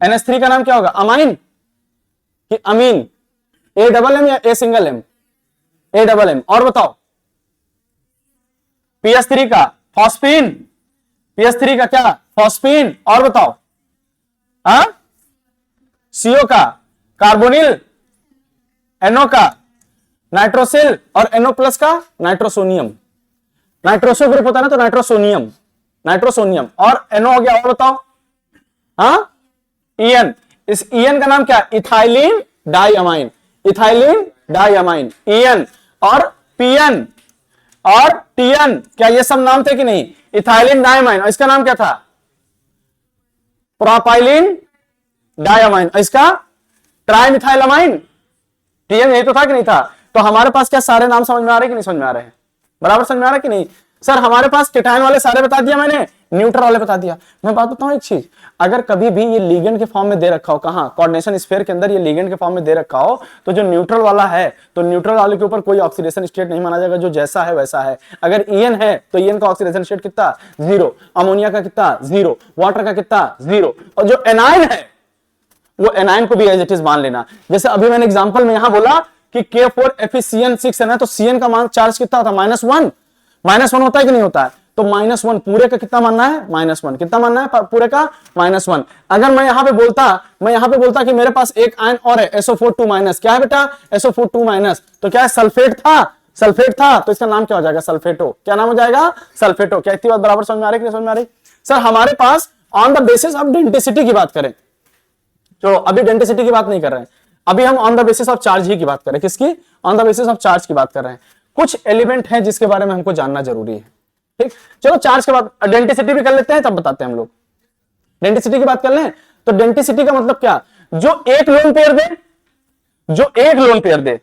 NH3 का नाम क्या होगा, अमाइन कि अमीन। A डबल एम या A single M, A double M. और बताओ PS3 का फॉस्फीन, PS3 का क्या, फॉस्फीन। और बताओ CO का कार्बोनिल, NO का नाइट्रोसिल, और NO प्लस का नाइट्रोसोनियम। नाइट्रोसो ग्रुप होता है ना, तो नाइट्रोसोनियम, नाइट्रोसोनियम। और NO हो गया। और बताओ EN, इस EN का नाम क्या, ethylene diamine, ethylene diamine EN। और PN और TN, क्या ये सब नाम थे कि नहीं, इथाइलिन डाइअमाइन। और इसका नाम क्या था, प्रोपाइलिन डाइअमाइन। इसका ट्राइमिथाइलमाइन, TN यही तो था कि नहीं था। तो हमारे पास क्या सारे नाम समझ में आ रहे हैं कि नहीं समझ में आ रहे हैं, बराबर समझ में आ रहा है कि नहीं। सर हमारे पास केटायन वाले सारे बता दिया मैंने, न्यूट्रल वाले बता दिया। मैं बात बताऊं एक चीज, अगर कभी भी ये लिगेंड के फॉर्म में दे रखा हो, कहां, कोऑर्डिनेशन स्फीयर के अंदर ये लिगेंड के फॉर्म में दे रखा हो, तो जो न्यूट्रल वाला है, तो न्यूट्रल वाले के ऊपर कोई ऑक्सीडेशन स्टेट नहीं माना जाएगा, जो जैसा है वैसा है। अगर EN है तो EN का ऑक्सीडेशन स्टेट कितना, 0। अमोनिया का कितना, 0। वाटर का कितना, 0। और जो एनाइन है वो एनाइन को भी एज इट इज मान लेना। जैसे अभी मैंने एग्जांपल में यहां बोला कि K4FeCN6 है ना, तो CN का मान चार्ज कितना होता है, -1। -1 होता है कि नहीं होता है, तो -1 पूरे का कितना मानना है, -1। कितना मानना है पूरे का, -1। अगर मैं यहां पे बोलता कि मेरे पास एक आयन और है, SO4 2-। क्या है बेटा, SO4 2-। तो क्या है, सल्फेट था, तो इसका नाम क्या हो जाएगा, सल्फेटो। क्या नाम हो जाएगा, सल्फेटो। क्या इतनी बात बराबर समझ में आ रही है कि नहीं समझ में आ रही। सर हमारे pass on the basis of density की बात करें, तो अभी डेंसिटी की बात नहीं कर रहे हैं, अभी हम on the basis of charge ही की बात करें। किसकी, on the basis of charge की बात कर रहे हैं। कुछ एलिमेंट हैं जिसके बारे में हमको जानना जरूरी है, ठीक। चलो चार्ज के बाद डेंसिटी भी कर लेते हैं, तब बताते हैं हम लोग। डेंसिटी की बात कर लें, तो डेंसिटी का मतलब क्या, जो एक लोन पेयर दे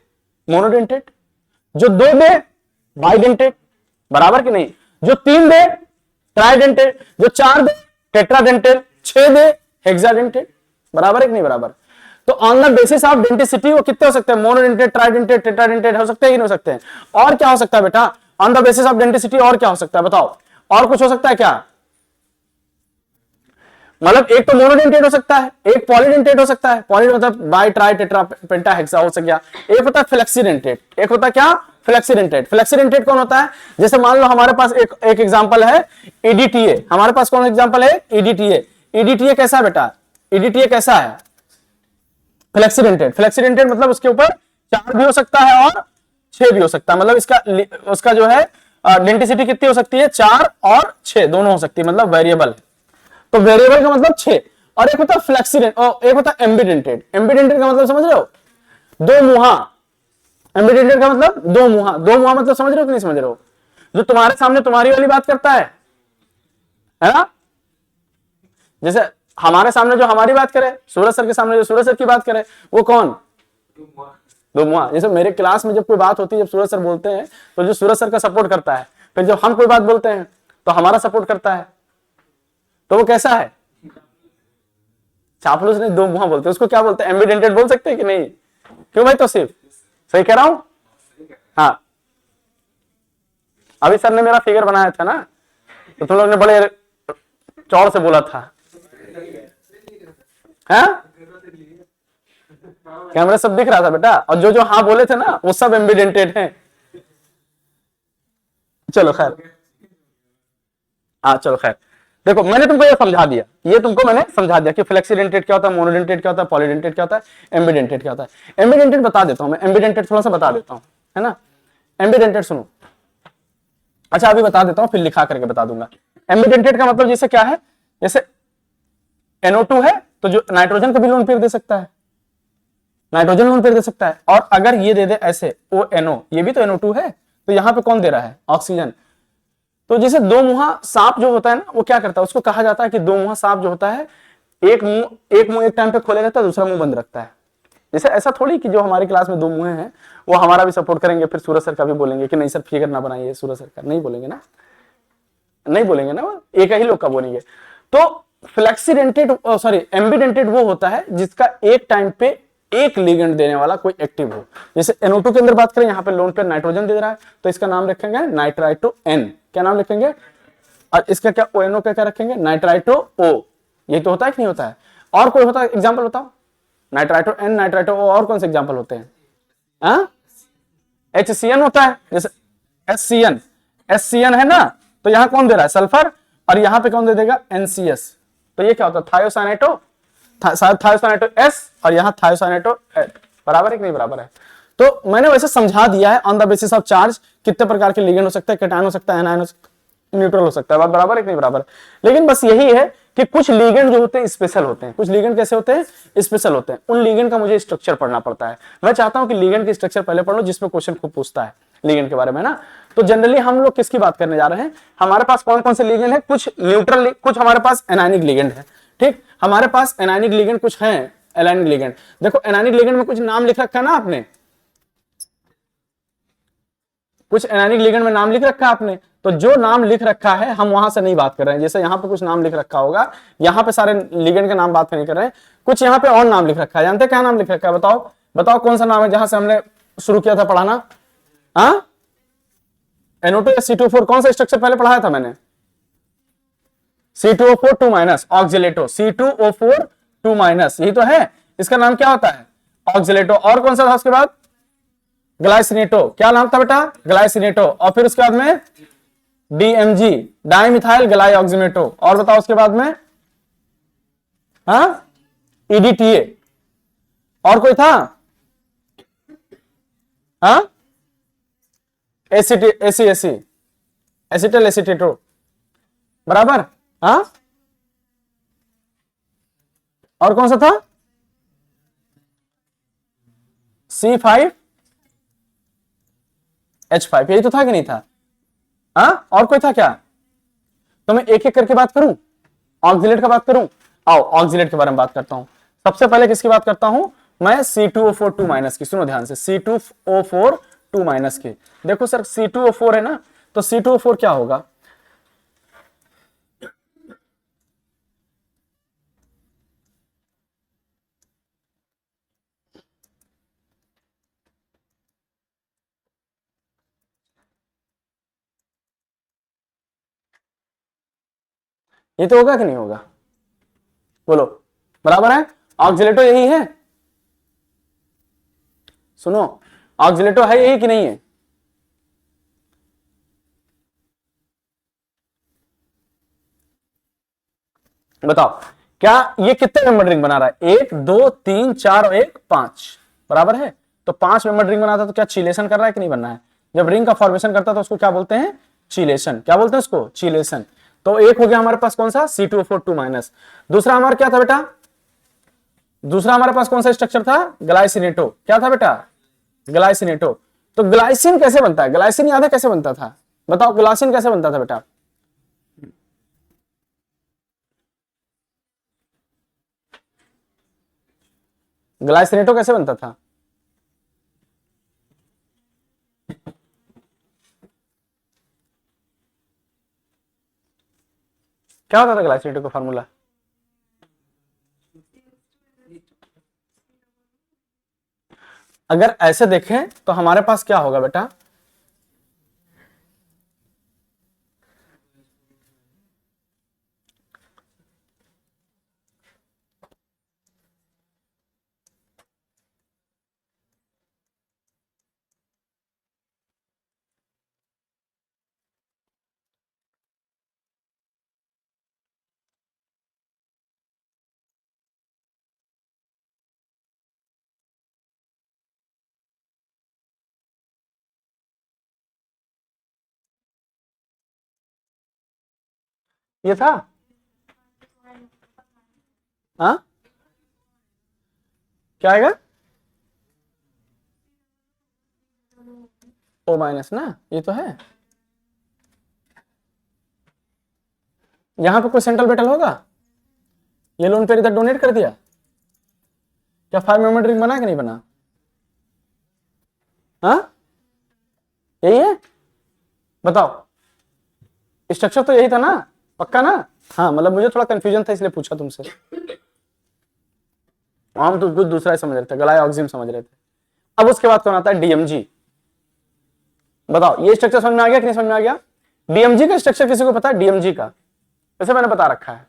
मोनोडेंटेट, जो 2 दे बाइडेंटेट, बराबर कि नहीं, जो 3 दे ट्राइडेंटेट, जो 4 दे टेट्राडेंटेट, 6 दे हेक्साडेंटेट, बराबर है कि नहीं बराबर। तो on the basis of density वो कितने हो सकते हैं, मोनोडेंटेट, ट्राइडेंटेट, टेट्राडेंटेट हो सकते हैं कि नहीं हो सकते हैं। और क्या हो सकता है बेटा on the basis of density, और क्या हो सकता है बताओ, और कुछ हो सकता है क्या, मतलब एक तो मोनोडेंटेट हो सकता है, एक पॉलीडेंटेट हो सकता है। पॉली मतलब by, try, tetra, penta, hexa हो सकता है। एक होता है फ्लेक्सीडेंटेट, एक होता है क्या, फ्लेक्सीडेंटेट। फ्लेक्सीडेंटेट कौन होता है, जैसे मान लो हमारे पास एक एग्जांपल है EDTA। हमारे पास कौन एग्जांपल है, EDTA। EDTA कैसा है बेटा, EDTA कैसा है, फ्लेक्सीडेंटेट। फ्लेक्सीडेंटेट मतलब उसके ऊपर 4 भी हो सकता है और 6 भी हो सकता है, मतलब उसका जो है डेंसिटी कितनी हो सकती है, 4 और 6 दोनों हो सकती है, मतलब वेरिएबल है। तो वेरिएबल का मतलब 6। और एक होता है फ्लेक्सीडेंट, और एक होता है एम्बिडेंटेट। एम्बिडेंटेट का मतलब समझ रहे हो, 2 मुहा। एम्बिडेंटेट का मतलब 2 मुहा। 2 मुहा मतलब समझ रहे हो कि नहीं समझ रहे हो, जो तुम्हारे सामने तुम्हारी वाली बात करता है ना। जैसे हमारे सामने जो हमारी बात करे, सूरज सर के सामने जो सूरज सर की बात करे, वो कौन, 2 मुहा। जैसे मेरे क्लास में जब कोई बात होती है, जब सूरज सर बोलते हैं, तो जो सूरज सर का सपोर्ट करता है, फिर जब हम कोई बात बोलते हैं तो हमारा सपोर्ट करता है, तो वो कैसा है, चापलूस नहीं, 2 मुहा बोलते हैं उसको। क्या बोलते हैं, एम्बिडेंटेट बोल सकते हैं कि नहीं, क्यों भाई, तो सिर्फ सही कह रहा हूं। हाँ, अभी सर ने मेरा फिगर बनाया था ना, तो तुम लोग ने बड़े चौड़ से बोला था, हाँ? कैमरा सब दिख रहा था बेटा, और जो जो हाँ बोले थे ना, वो सब एम्बिडेंटेड हैं। चलो खैर, हाँ चलो खैर, देखो मैंने तुमको ये समझा दिया, ये तुमको मैंने समझा दिया कि फ्लेक्सीडेंटेट क्या होता है, मोनोडेंटेट क्या होता है, पॉलीडेंटेट क्या होता है, एम्बिडेंटेट क्या होता है। एम्बिडेंटेट बता देता हूं मैं, एम्बिडेंटेट थोड़ा सा बता देता हूं, है ना। एम्बिडेंटेट सुनो, अच्छा अभी बता देता हूं, फिर लिखा करके बता दूंगा। एम्बिडेंटेट का मतलब जैसे क्या है, जैसे NO2 है, तो जो नाइट्रोजन को भी लोन पेयर दे सकता है, नाइट्रोजन लोन पेयर दे सकता है। और अगर ये दे दे ऐसे ONO, ये भी तो NO2 है, तो यहां पे कौन दे रहा है, ऑक्सीजन। तो जैसे 2 मुहा सांप जो होता है ना, वो क्या करता है, उसको कहा जाता है कि 2 मुहा सांप जो होता है, एक मुंह एक टाइम पे खोले रहता है, दूसरा मुंह बंद रखता है। जैसे ऐसा थोड़ी कि जो हमारी क्लास में 2 मुंह हैं वो हमारा भी सपोर्ट करेंगे, फिर सूरज सर का भी बोलेंगे कि नहीं सर फिगर ना बनाइए, सूरज सर का नहीं बोलेंगे ना, नहीं बोलेंगे ना, वो एक ही लोग का बोलेंगे। तो फ्लेक्सीडेंटेड, सॉरी एम्बिडेंटेड वो होता है जिसका एक टाइम पे एक लिगेंड देने वाला कोई एक्टिव हो। जैसे NO2 के अंदर बात करें, यहाँ पे लोन पेयर नाइट्रोजन दे रहा है तो इसका नाम रखेंगे नाइट्राइटो N। क्या नाम रखेंगे? और इसका क्या ONO का क्या रखेंगे? Nitrito O। ये तो होता है कि नहीं होता है? और कोई होता है एग्जाम्पल बताओ? नाइट्राइटो N, नाइट्राइटो O, और कौन से एग्जाम्पल होते हैं? HCN होता है, जैसे SCN है ना, तो यहां कौन दे रहा है? सल्फर, और यहां पे कौन दे देगा? NCS। तो ये क्या होता है? थायोसाइनेटो, थायोसाइनेटो S, और यहां थायोसाइनेटो H। बराबर है कि नहीं बराबर है? तो मैंने वैसे समझा दिया है on the basis of charge कितने प्रकार के लिगेंड हो सकते हैं, कैटायन हो सकता है, एनायन हो सकता है, न्यूट्रल हो सकता है। बात बराबर है कि नहीं बराबर? लेकिन बस यही है कि कुछ लिगेंड जो होते हैं स्पेशल होते हैं। कुछ लिगेंड कैसे होते हैं? स्पेशल होते हैं। उन लिगेंड का मुझे स्ट्रक्चर पढ़ना पड़ता है। मैं चाहता हूं कि लिगेंड की स्ट्रक्चर पहले पढ़ लो, जिसमें क्वेश्चन खूब पूछता है लिगेंड के बारे में ना। तो जनरली हम लोग किसकी बात करने जा रहे हैं? हमारे पास कौन कौन से लिगेंड है? कुछ न्यूट्रल, कुछ हमारे पास एनायनिक लिगेंड है। ठीक, हमारे पास एनायनिक लिगेंड कुछ है, एलायनिक लिगेंड। देखो एनायनिक लिगेंड में कुछ नाम लिख रखा है ना आपने, कुछ एनायनिक लिगेंड में नाम लिख रखा है आपने। तो जो नाम लिख रखा है हम वहां से नहीं बात कर रहे हैं। जैसे यहाँ पे कुछ नाम लिख रखा होगा, यहाँ पे सारे लिगेंड के नाम बात नहीं कर रहे हैं, कुछ यहाँ पे और नाम लिख रखा है। जानते हैं क्या नाम लिख रखा है? बताओ बताओ कौन सा नाम है जहां से हमने शुरू किया था पढ़ाना? हाँ, NO2 या C2O4, कौन सा स्ट्रक्चर पहले पढ़ाया था मैंने? C2O4 2 माइनस ऑक्सिलेटो, C2O4 2 माइनस, यही तो है। इसका नाम क्या होता है? ऑक्सिलेटो। और कौन सा था उसके बाद? ग्लाइसिनेटो। क्या नाम था बेटा? ग्लाइसिनेटो। और फिर उसके बाद में DMG, डाइमिथाइल ग्लाइऑक्सिमेटो। और बताओ उसके बाद में? हाँ, EDTA। और कोई था? हाँ, ACAC, एसिटल एसिटेटो। बराबर। हाँ, और कौन सा था? C5H5, यही तो था कि नहीं था? हाँ, और कोई था क्या? तो मैं एक एक करके बात करूं, ऑक्सिलेट का बात करूं। आओ ऑक्सिलेट के बारे में बात करता हूं। सबसे पहले किसकी बात करता हूं मैं? C2O4 2 माइनस की। सुनो ध्यान से, C2O4 2 माइनस की। देखो सर, C2O4 है ना, तो C2O4 क्या होगा? ये तो होगा कि नहीं होगा? बोलो, बराबर है? ऑक्सिलेटो यही है। सुनो, ऑक्सिलेटो है यही कि नहीं है? बताओ, क्या ये कितने मेंबर रिंग बना रहा है? 1 2 3 4 और 1 5, बराबर है? तो 5 मेंबर रिंग बनाता है, तो क्या चीलेशन कर रहा है कि नहीं बनना है? जब रिंग का फॉर्मेशन करता है तो उसको क्या बोलते हैं? चीलेशन। क्या बोलते हैं उसको? चीलेशन। तो एक हो गया हमारे पास कौन सा? C2O4 2 minus. दूसरा हमारा क्या था बेटा? दूसरा हमारे पास कौन सा स्ट्रक्चर था? ग्लाइसिनेटो। क्या था बेटा? ग्लाइसिनेटो। तो ग्लाइसिन कैसे बनता है? ग्लाइसिन याद है कैसे बनता था? बताओ ग्लाइसिन कैसे बनता था बेटा? ग्लाइसिनेटो कैसे बनता था? क्या होता था ग्लाइसिनेटो का फॉर्मूला? अगर ऐसे देखें तो हमारे पास क्या होगा बेटा? ये था। हाँ, क्या आएगा? O माइनस ना, ये तो है। यहां पे कोई सेंट्रल मेटल होगा? ये लोन पेयर इधर डोनेट कर दिया, क्या 5 मेंबर रिंग बना कि नहीं बना? हाँ, यही है। बताओ, स्ट्रक्चर तो यही था ना? पक्का ना? हाँ, मतलब मुझे थोड़ा कंफ्यूजन था इसलिए पूछा तुमसे। हम तो कुछ दूसरा ही समझ रहे थे, ग्लाइऑक्सिम समझ रहे थे। अब उसके बाद कौन आता है, डीएमजी। बताओ ये स्ट्रक्चर समझ में आ गया कि नहीं समझ में आ गया? डीएमजी का स्ट्रक्चर किसी को पता है? डीएमजी का वैसे मैंने बता रखा है,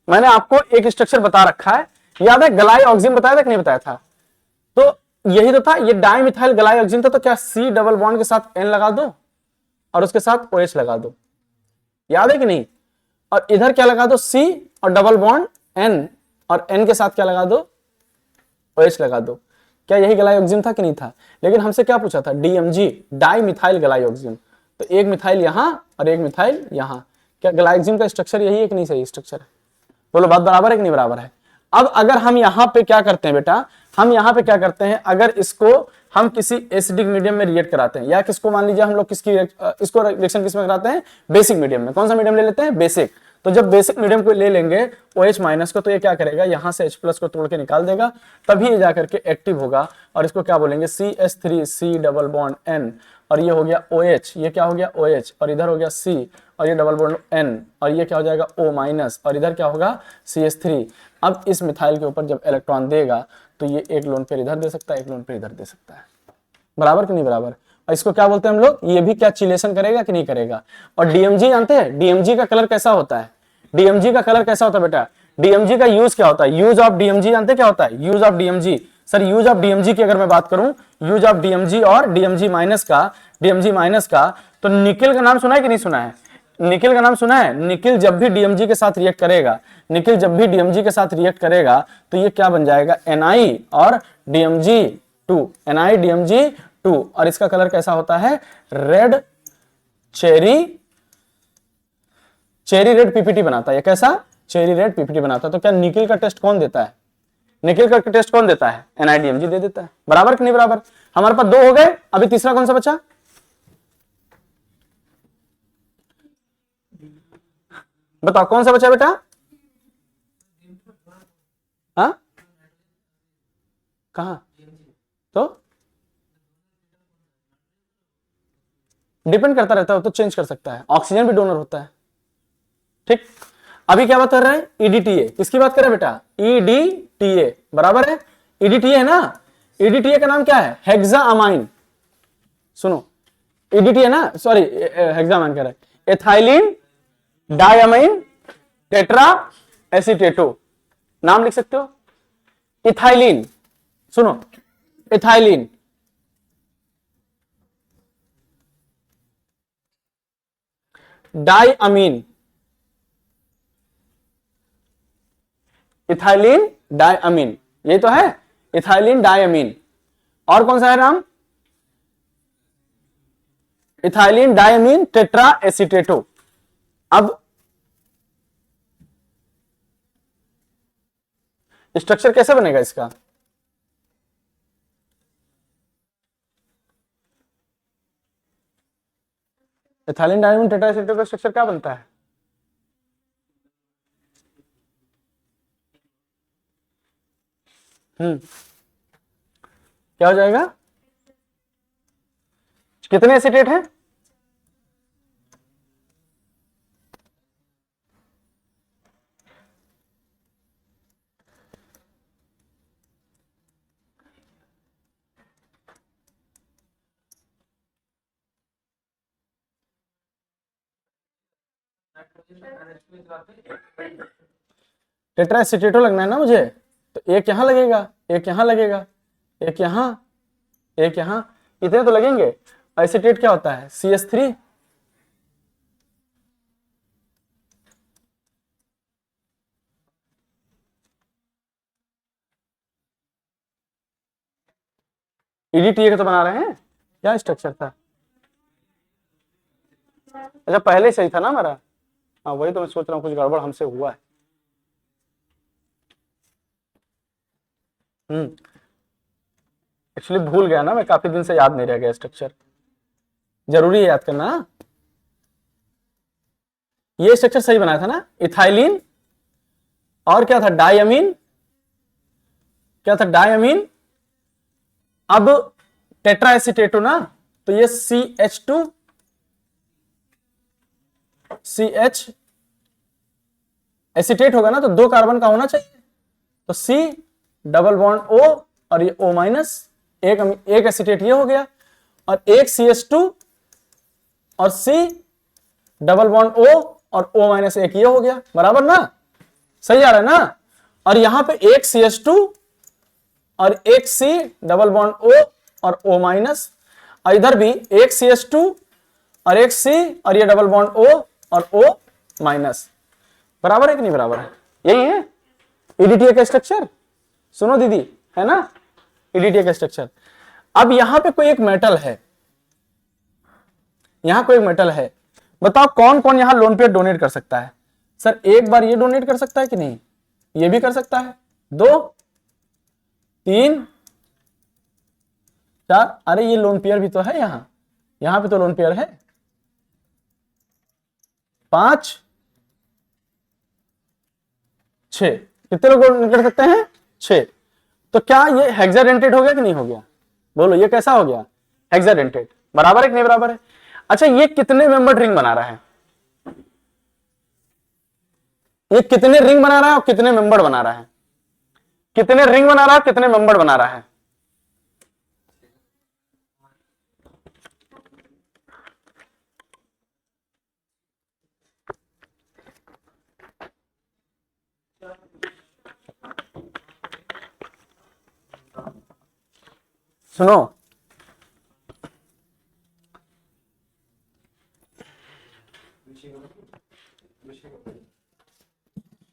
मैंने आपको एक स्ट्रक्चर बता रखा है, याद है? ग्लाइऑक्सिम बताया था कि नहीं बताया था? तो यही तो था, ये डाइमिथाइल ग्लाइऑक्सिम था। तो क्या सी डबल बॉन्ड के साथ एन लगा दो और उसके साथ OH लगा दो, याद है कि नहीं? और इधर क्या लगा दो, C और डबल बॉन्ड N, और N के साथ क्या लगा दो, OH लगा दो। क्या यही ग्लाइऑक्सिम था कि नहीं था? लेकिन हमसे क्या पूछा था, DMG, डाइमिथाइल ग्लाइऑक्सिम। तो एक मिथाइल यहां और एक मिथाइल यहां। क्या ग्लाइऑक्सिम का स्ट्रक्चर यही है कि नहीं? सही स्ट्रक्चर है। बोलो बात बराबर है कि नहीं बराबर है? अब अगर हम यहां पे क्या करते हैं बेटा, हम यहां पे क्या करते हैं, अगर इसको हम किसी एसिडिक मीडियम में रिएक्ट कराते हैं, या किसको मान लीजिए हम लोग इसको रिएक्शन किस में कराते हैं, बेसिक मीडियम में। कौन सा मीडियम ले लेते हैं, बेसिक। तो जब बेसिक मीडियम को ले लेंगे OH माइनस को, तो ये क्या करेगा, यहां से H प्लस को तोड़ के निकाल देगा, तभी ये जाकर के एक्टिव होगा। और इसको क्या बोलेंगे, CH3C डबल बॉन्ड N, और ये हो गया OH, ये क्या हो गया OH, और इधर हो गया C, और ये डबल बॉन्ड N, और ये क्या हो जाएगा O माइनस, और इधर क्या होगा CH3। अब इस मिथाइल के ऊपर जब इलेक्ट्रॉन देगा तो ये एक लोन पेयर इधर दे सकता है, एक लोन पेयर इधर दे सकता है। बराबर कि नहीं बराबर? और इसको क्या बोलते हैं हम लोग, ये भी क्या चिलेशन करेगा कि नहीं करेगा? और डीएमजी जानते हैं, डीएमजी का कलर कैसा होता है? डीएमजी का कलर कैसा होता है बेटा? डीएमजी का यूज क्या होता है? यूज ऑफ डीएमजी जानते हैं क्या होता है? Use of DMG, sir use of DMG की अगर मैं बात करूं, यूज ऑफ डीएमजी और डीएमजी माइनस का, तो निकिल का नाम सुना है कि नहीं सुना है? निकिल का नाम सुना है? निकिल जब भी डीएमजी के साथ रिएक्ट करेगा, निकिल जब भी डीएमजी के साथ रिएक्ट करेगा, तो ये क्या बन जाएगा, Na और DMG2, NiDMG2। और इसका कलर कैसा होता है, रेड चेरी रेड पीपीटी बनाता है। ये कैसा, चेरी रेड पीपीटी बनाता है। तो क्या निकिल का टेस्ट कौन देता है? निकिल का टेस्ट कौन देता है? NiDMG दे देता है। बराबर कि नहीं बराबर? हमारे पास 2 हो गए, अभी तीसरा कौन सा बचा? बताओ कौन सा बचा बेटा? हाँ, कहा? तो डिपेंड करता रहता है, तो चेंज कर सकता है। ऑक्सीजन भी डोनर होता है, ठीक। अभी क्या बात कर रहे हैं, EDTA। किसकी बात कर रहे हैं बेटा? EDTA, बराबर है? EDTA है ना? EDTA का नाम क्या है, हेक्सा अमाइन। सुनो, EDTA ना, सॉरी हेक्सा अमाइन कह रहे हैं, एथाइलिन डायमाइन टेट्रा एसीटेटो। नाम लिख सकते हो, इथाइलिन। सुनो, इथाइलिन, डायअमीन, इथाइलिन डायअमीन, ये तो है, इथाइलिन डायअमीन। और कौन सा है नाम, इथाइलिन डायअमीन टेट्रा एसीटेटो। अब स्ट्रक्चर कैसे बनेगा इसका? इथाइलिन डायअमीन टेट्रा एसीटेटो का स्ट्रक्चर क्या बनता है? क्या हो जाएगा? कितने एसीटेट हैं? टेट्रा एसीटेटो लगना है ना मुझे, तो एक यहां लगेगा, एक यहां लगेगा, एक यहां, एक यहां, इतने तो लगेंगे। एसीटेट क्या होता है, CH3। EDTA का तो बना रहे हैं, क्या स्ट्रक्चर था? अच्छा पहले सही था ना हमारा? हाँ वही तो मैं सोच रहा हूँ, कुछ गड़बड़ हमसे हुआ है। एक्चुअली भूल गया ना मैं, काफी दिन से याद नहीं रह गया स्ट्रक्चर, जरूरी है याद करना। ये स्ट्रक्चर सही बनाया था ना, इथाइलिन और क्या था, डायअमीन, क्या था, डायअमीन। अब टेट्रा एसीटेटो ना, तो ये CH2CH एसिटेट होगा ना तो 2 कार्बन का होना चाहिए, तो C डबल बॉन्ड O और ये O माइनस, एक एसिटेट ये हो गया, और एक CH2 और C डबल बॉन्ड O और O माइनस एक ये हो गया, बराबर ना, सही आ रहा है ना। और यहां पे एक CH2 और एक C डबल बॉन्ड O और O माइनस, और इधर भी एक CH2 और एक C और ये डबल बॉन्ड O और O माइनस, बराबर है कि नहीं बराबर है, यही है EDTA का स्ट्रक्चर। सुनो दीदी, है ना EDTA का स्ट्रक्चर। अब यहां पे कोई एक मेटल है, यहां कोई एक मेटल है, बताओ कौन कौन यहां लोन पेयर डोनेट कर सकता है। सर एक बार ये डोनेट कर सकता है कि नहीं, ये भी कर सकता है, 2 3 4, अरे ये लोन पेयर भी तो है, यहां पे तो लोन पेयर है, 5 6, कितने लोग डोनेट कर सकते हैं, 6। तो क्या ये हेक्साडेंटेट हो गया कि नहीं हो गया, बोलो ये कैसा हो गया, हेक्साडेंटेट, बराबर है कि नहीं बराबर है। अच्छा ये कितने मेंबर्ड रिंग बना रहा है, ये कितने रिंग बना रहा है और कितने मेंबर बना रहा है, कितने रिंग बना रहा है, कितने मेंबर बना रहा है। सुनो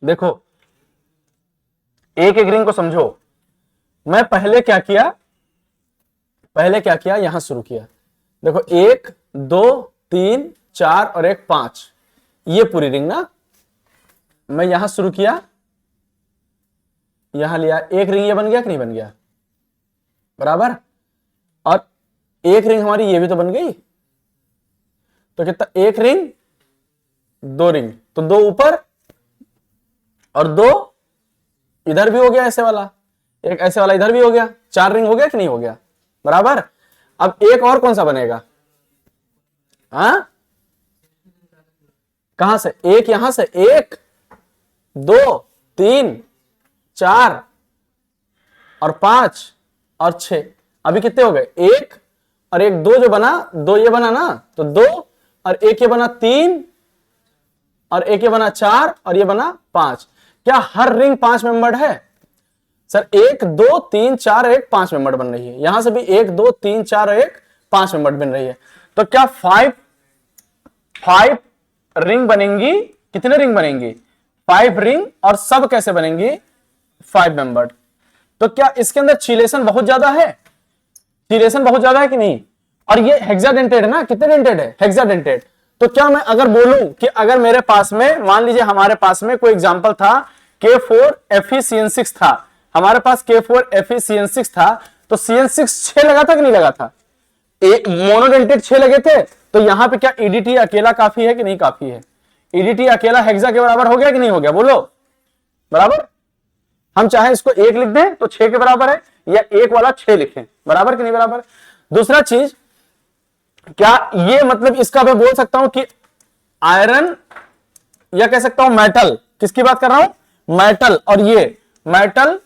देखो, एक एक रिंग को समझो। मैं पहले क्या किया, यहां शुरू किया, देखो 1 2 3 4 और एक 5, ये पूरी रिंग ना, मैं यहां शुरू किया, यहां लिया, एक रिंग ये बन गया कि नहीं बन गया, बराबर, और एक रिंग हमारी ये भी तो बन गई, तो कितना, एक रिंग 2 रिंग, तो 2 ऊपर और 2 इधर भी हो गया, ऐसे वाला, एक ऐसे वाला इधर भी हो गया, 4 रिंग हो गया कि नहीं हो गया, बराबर। अब एक और कौन सा बनेगा, हाँ कहां से, एक यहां से, 1 2 3 4 और 5 और 6, अभी कितने हो गए, 1 और 1 2 जो बना, 2 ये बना ना, तो 2 और 1 ये बना 3 और 1 ये बना 4 और ये बना 5। क्या हर रिंग 5 मेंबर्ड है, सर 1 2 3 4 1 5 मेंबर्ड बन रही है, यहां से भी 1 2 3 4 और 1 5 मेंबर्ड बन रही है, तो क्या 5 रिंग बनेंगी, कितने रिंग बनेंगी, 5 रिंग, और सब कैसे बनेंगी, 5 मेंबर्ड। तो क्या इसके अंदर चिलेशन बहुत ज्यादा है, चिलेशन बहुत ज्यादा है कि नहीं, और ये हेक्साडेंटेड है ना, कितने डेंटेड है, हेक्साडेंटेड। तो क्या मैं अगर बोलूं कि अगर मेरे पास में, मान लीजिए हमारे पास में कोई एग्जांपल था K4FeCN6 था, हमारे पास K4FeCN6 था, तो CN6 6 लगा था कि नहीं लगा था, मोनोडेंटेड 6 लगे थे, तो यहां पे क्या EDTA अकेला काफी है कि नहीं काफी है, EDTA अकेला हेक्सा के बराबर हो गया कि नहीं हो गया, बोलो बराबर। हम चाहे इसको 1 लिख दें तो 6 के बराबर है, या 1 वाला 6 लिखें, बराबर कि नहीं बराबर। दूसरा चीज, क्या ये मतलब इसका मैं बोल सकता हूं कि आयरन, या कह सकता हूं मेटल, किसकी बात कर रहा हूं, मेटल, और ये मेटल,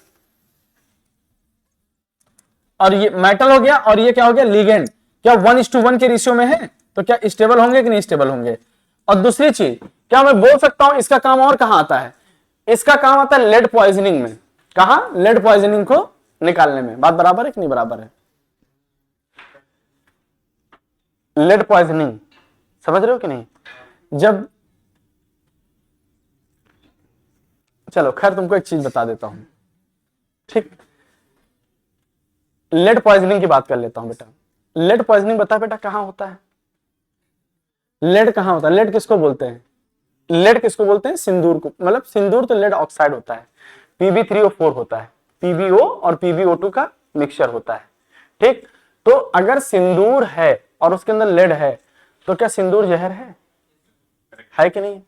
और ये मेटल हो गया, और ये क्या हो गया, लिगेंड, क्या 1:1 के रेशियो में है, तो क्या स्टेबल होंगे कि नहीं स्टेबल होंगे। और दूसरी चीज, क्या मैं बोल सकता हूं इसका काम और कहां आता है, इसका काम आता है लेड पॉइजनिंग में, कहां, लेड पॉइजनिंग को निकालने में, बात बराबर है कि नहीं बराबर है। लेड पॉइजनिंग समझ रहे हो कि नहीं, जब, चलो खैर तुमको एक चीज बता देता हूं, ठीक, लेड पॉइजनिंग की बात कर लेता हूं बेटा। लेड पॉइजनिंग बता बेटा कहां होता है, लेड कहां होता है, लेड किसको बोलते हैं, लेड किसको बोलते हैं, सिंदूर को, मतलब सिंदूर तो लेड ऑक्साइड होता है, Pb3O4 होता है, PbO और PbO2 का मिक्सचर होता है, ठीक। तो अगर सिंदूर है और उसके अंदर लेड है, तो क्या सिंदूर जहर है कि नहीं,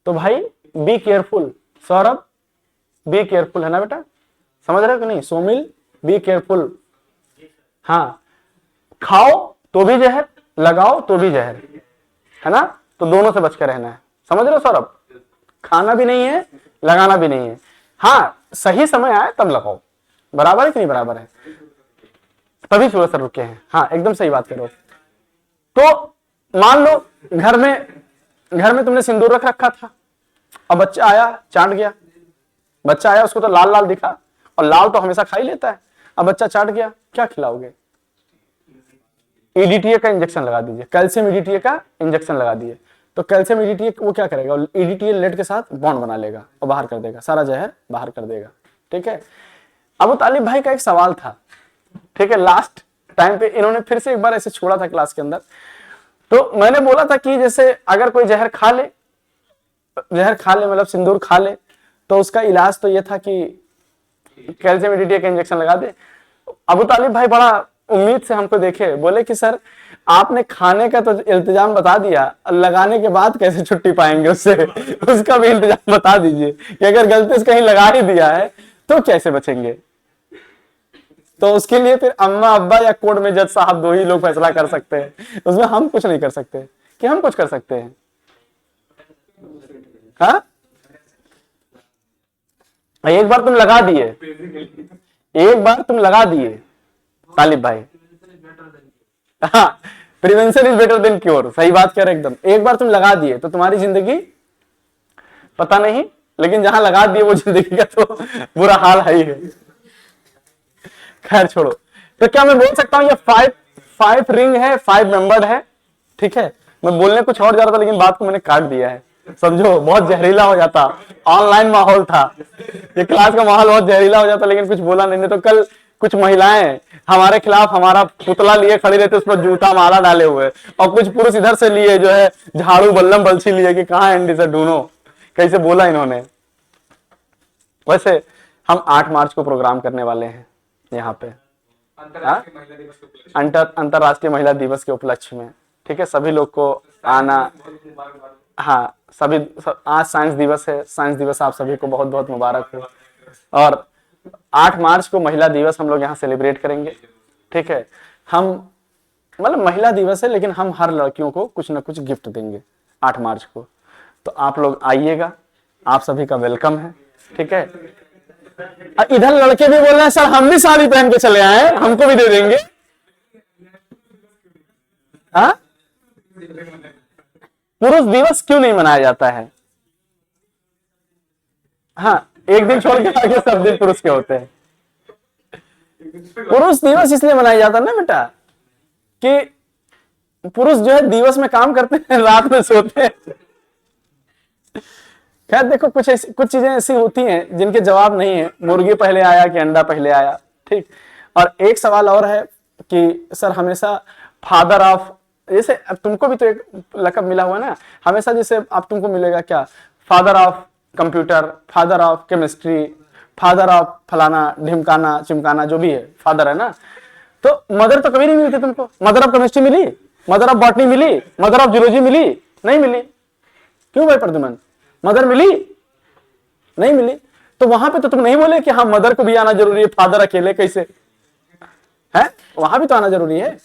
तो भाई be careful, Saurabh be careful, है ना बेटा, समझ रहे हो कि नहीं, सोमिल बी केयरफुल, हाँ, खाओ तो भी जहर, लगाओ तो भी जहर, है ना, तो दोनों से बच कर रहना है, समझ रहे हो सौरभ, खाना भी नहीं है, लगाना भी नहीं है। हाँ, सही समय आए तब लगाओ। बराबर है कि नहीं बराबर है? तभी सूरज सर रुके हैं। हाँ, एकदम सही बात करो। तो मान लो घर में तुमने सिंदूर रख रखा था, अब बच्चा आया चाट गया। बच्चा आया, उसको तो लाल लाल दिखा, और लाल तो हमेशा खा ही लेता है। अब बच्चा चाट गया, क्या खिलाओगे? ईडीटीए का इंजेक्शन लगा दीजिए, कैल्शियम ईडीटीए का इंजेक्शन लगा दिए। तो कैल्शियम ईडीटीए वो क्या करेगा? ईडीटीए लेड के साथ बॉन्ड बना लेगा और बाहर कर देगा, सारा जहर बाहर कर देगा। ठीक है। अबू तालिब भाई का एक सवाल था, ठीक है, लास्ट टाइम पे इन्होंने फिर से एक बार ऐसे छोड़ा था क्लास के अंदर। तो मैंने बोला था कि जैसे अगर कोई जहर खा ले मतलब सिंदूर खा ले, तो उसका इलाज तो ये था कि कैल्शियम ईडीटीए का इंजेक्शन लगा दे। अबू तालिब भाई बड़ा उम्मीद से हमको देखे, बोले कि सर आपने खाने का तो इंतजाम बता दिया, लगाने के बाद कैसे छुट्टी पाएंगे उससे उसका भी इंतजाम बता दीजिए कि अगर गलती से कहीं लगा ही दिया है तो कैसे बचेंगे। तो उसके लिए फिर अम्मा अब्बा या कोर्ट में जज साहब दो ही लोग फैसला कर सकते हैं, उसमें हम कुछ नहीं कर सकते। कि हम कुछ कर सकते हैं? हाँ, एक बार तुम लगा दिए, एक बार तुम लगा दिए तालिब भाई। हाँ, prevention is better than cure, सही बात कह रहे एकदम। एक बार तुम लगा दिए तो तुम्हारी जिंदगी पता नहीं, लेकिन जहां लगा दिए वो जिंदगी का तो बुरा हाल है ही है। खैर छोड़ो। तो क्या मैं बोल सकता हूं ये फाइव रिंग है, 5 मेंबर्ड है। ठीक है, मैं बोलने कुछ और जा रहा था लेकिन बात को मैंने काट दिया है, समझो, बहुत जहरीला हो जाता। ऑनलाइन माहौल था, ये क्लास का माहौल बहुत जहरीला हो जाता, लेकिन कुछ बोला नहीं। तो कल कुछ महिलाएं हमारे खिलाफ हमारा पुतला लिए खड़ी रहते, उस पर जूता माला डाले हुए, और कुछ पुरुष इधर से लिए जो है झाड़ू बल्लम बलछी लिए कि कहाँ एंडी से ढूंढो, कैसे बोला इन्होंने। वैसे हम 8 मार्च को प्रोग्राम करने वाले हैं यहाँ पे, अंतरराष्ट्रीय महिला दिवस के उपलक्ष्य में। ठीक है, सभी लोग को आना। हाँ, आज साइंस दिवस है, साइंस दिवस आप सभी को बहुत बहुत मुबारक हो। और 8 मार्च को महिला दिवस हम लोग यहाँ सेलिब्रेट करेंगे। ठीक है, हम मतलब महिला दिवस है लेकिन हम हर लड़कियों को कुछ ना कुछ गिफ्ट देंगे 8 मार्च को। तो आप लोग आइएगा, आप सभी का वेलकम है। ठीक है, इधर लड़के भी बोल रहे हैं सर हम भी साड़ी पहन के चले आए, हमको भी दे देंगे। हाँ, पुरुष दिवस क्यों नहीं मनाया जाता है? हाँ, एक दिन छोड़ के आगे सब दिन पुरुष के होते हैं। पुरुष दिवस इसलिए मनाया जाता है ना बेटा कि पुरुष जो है दिवस में काम करते हैं, रात में सोते हैं। खैर देखो, कुछ चीजें ऐसी होती हैं जिनके जवाब नहीं है, मुर्गी पहले आया कि अंडा पहले आया। ठीक। और एक सवाल और है कि सर हमेशा फादर ऑफ, जैसे तुमको भी तो एक लकब मिला हुआ ना, हमेशा जैसे अब तुमको मिलेगा क्या, father of computer, father of chemistry, father of फलाना ढिमकाना चिमकाना, जो भी है फादर है ना। तो मदर तो कभी नहीं मिलती तुमको। मदर ऑफ केमिस्ट्री मिली, मदर ऑफ बॉटनी मिली, मदर ऑफ जूलॉजी मिली? नहीं मिली। क्यों भाई प्रद्युमन? मदर मिली? नहीं मिली। तो वहां पे तो तुम नहीं बोले कि हाँ मदर को भी आना जरूरी है, फादर अकेले कैसे है? वहां भी तो आना जरूरी है।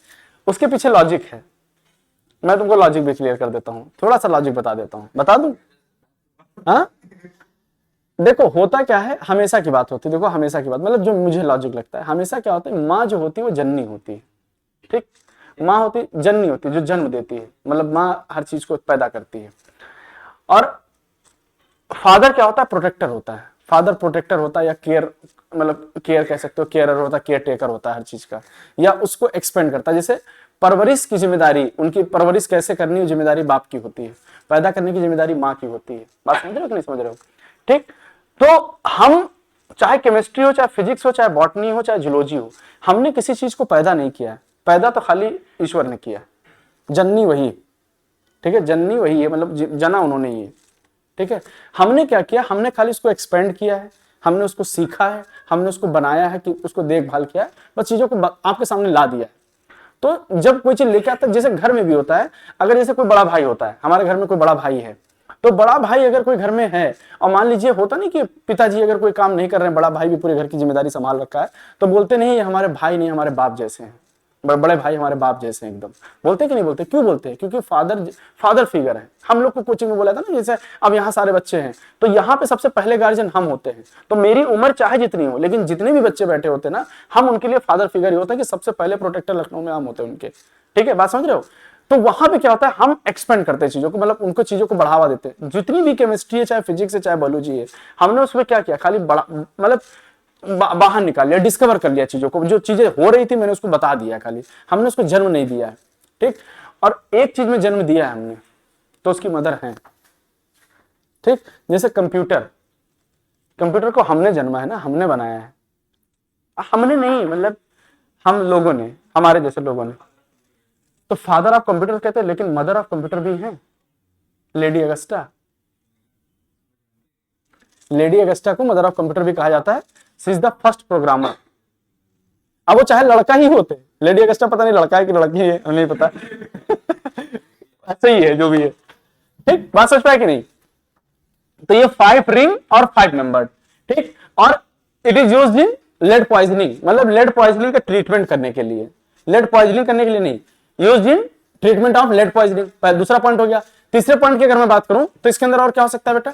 उसके पीछे लॉजिक है, मैं तुमको लॉजिक भी क्लियर कर देता हूं, थोड़ा सा लॉजिक बता देता हूं। बता दूं? हाँ, देखो होता क्या है, हमेशा की बात होती है। देखो हमेशा की बात मतलब जो मुझे लॉजिक लगता है, हमेशा क्या होता है, माँ जो होती है वो जननी होती है। ठीक, माँ होती जननी होती है, जो जन्म देती है, मतलब माँ हर चीज को पैदा करती है। और फादर क्या होता है, प्रोटेक्टर होता है। फादर प्रोटेक्टर होता है या केयर, मतलब केयर कह सकते हो, केयरर होता है, केयर टेकर होता है हर चीज का, या उसको एक्सपेंड करता है। जैसे परवरिश की जिम्मेदारी, उनकी परवरिश कैसे करनी है जिम्मेदारी बाप की होती है, पैदा करने की जिम्मेदारी माँ की होती है। बात समझ रहे हो कि नहीं समझ रहे हो? ठीक। तो हम चाहे केमिस्ट्री हो, चाहे फिजिक्स हो, चाहे बॉटनी हो, चाहे जूलॉजी हो, हमने किसी चीज को पैदा नहीं किया है, पैदा तो खाली ईश्वर ने किया। जननी वही, ठीक है, जननी वही है, मतलब जना उन्होंने ही है। ठीक है, हमने क्या किया, हमने खाली उसको एक्सपेंड किया है, हमने उसको सीखा है, हमने उसको बनाया है, कि उसको देखभाल किया है, बस चीजों को आपके सामने ला दिया है। तो जब कोई चीज लेके आता है, जैसे घर में भी होता है, अगर जैसे कोई बड़ा भाई होता है, हमारे घर में कोई बड़ा भाई है, तो बड़ा भाई अगर कोई घर में है, और मान लीजिए होता नहीं कि पिताजी अगर कोई काम नहीं कर रहे हैं, बड़ा भाई भी पूरे घर की जिम्मेदारी संभाल रखा है, तो बोलते नहीं ये हमारे भाई नहीं हमारे बाप जैसे हैं। बड़े भाई हमारे बाप जैसे हैं एकदम। बोलते कि नहीं बोलते? क्यों बोलते हैं? क्योंकि फादर फिगर है। हम लोग को कोचिंग में बोला था ना, जैसे अब यहाँ सारे बच्चे हैं तो यहाँ पे सबसे पहले गार्जियन हम होते हैं। तो मेरी उम्र चाहे जितनी हो, लेकिन जितने भी बच्चे बैठे होते हैं ना, हम उनके लिए फादर फिगर ही होता है कि सबसे पहले प्रोटेक्टर लखनऊ में हम होते हैं उनके। ठीक है, बात समझ रहे हो? तो वहां पे क्या होता है, हम एक्सपेंड करते हैं चीजों को, मतलब उनको चीजों को बढ़ावा देते हैं। जितनी भी केमिस्ट्री है, चाहे फिजिक्स है, चाहे बायोलॉजी है, हमने उसमें क्या किया, खाली बड़ा मतलब बाहर निकाल लिया, डिस्कवर कर लिया चीजों को। जो चीजें हो रही थी मैंने उसको बता दिया, खाली हमने उसको जन्म नहीं दिया है। ठीक, और एक चीज में जन्म दिया है हमने, तो उसकी मदर है। ठीक, जैसे कंप्यूटर को हमने जन्मा है ना, हमने बनाया है। हमने नहीं, मतलब हम लोगों ने, हमारे जैसे लोगों ने। तो फादर ऑफ कंप्यूटर कहते हैं, लेकिन मदर ऑफ कंप्यूटर भी है लेडी अगस्टा। लेडी अगस्टा को मदर ऑफ कंप्यूटर भी कहा जाता है। She is the first programmer. अब वो चाहे लड़का ही होते, लेडी अगस्टा पता नहीं लड़का है कि लड़की है, नहीं पता। ऐसा ही है जो भी है। ठीक, बात समझ पाए कि नहीं? तो ये 5 रिंग और 5 नंबर। ठीक, और it is used in lead poisoning, मतलब लेड पॉइजनिंग का ट्रीटमेंट करने के लिए, लेड पॉइजनिंग करने के लिए नहीं, used in treatment of lead poisoning. दूसरा पॉइंट हो गया। तीसरे पॉइंट की अगर मैं बात करूं तो इसके अंदर और क्या हो सकता है बेटा?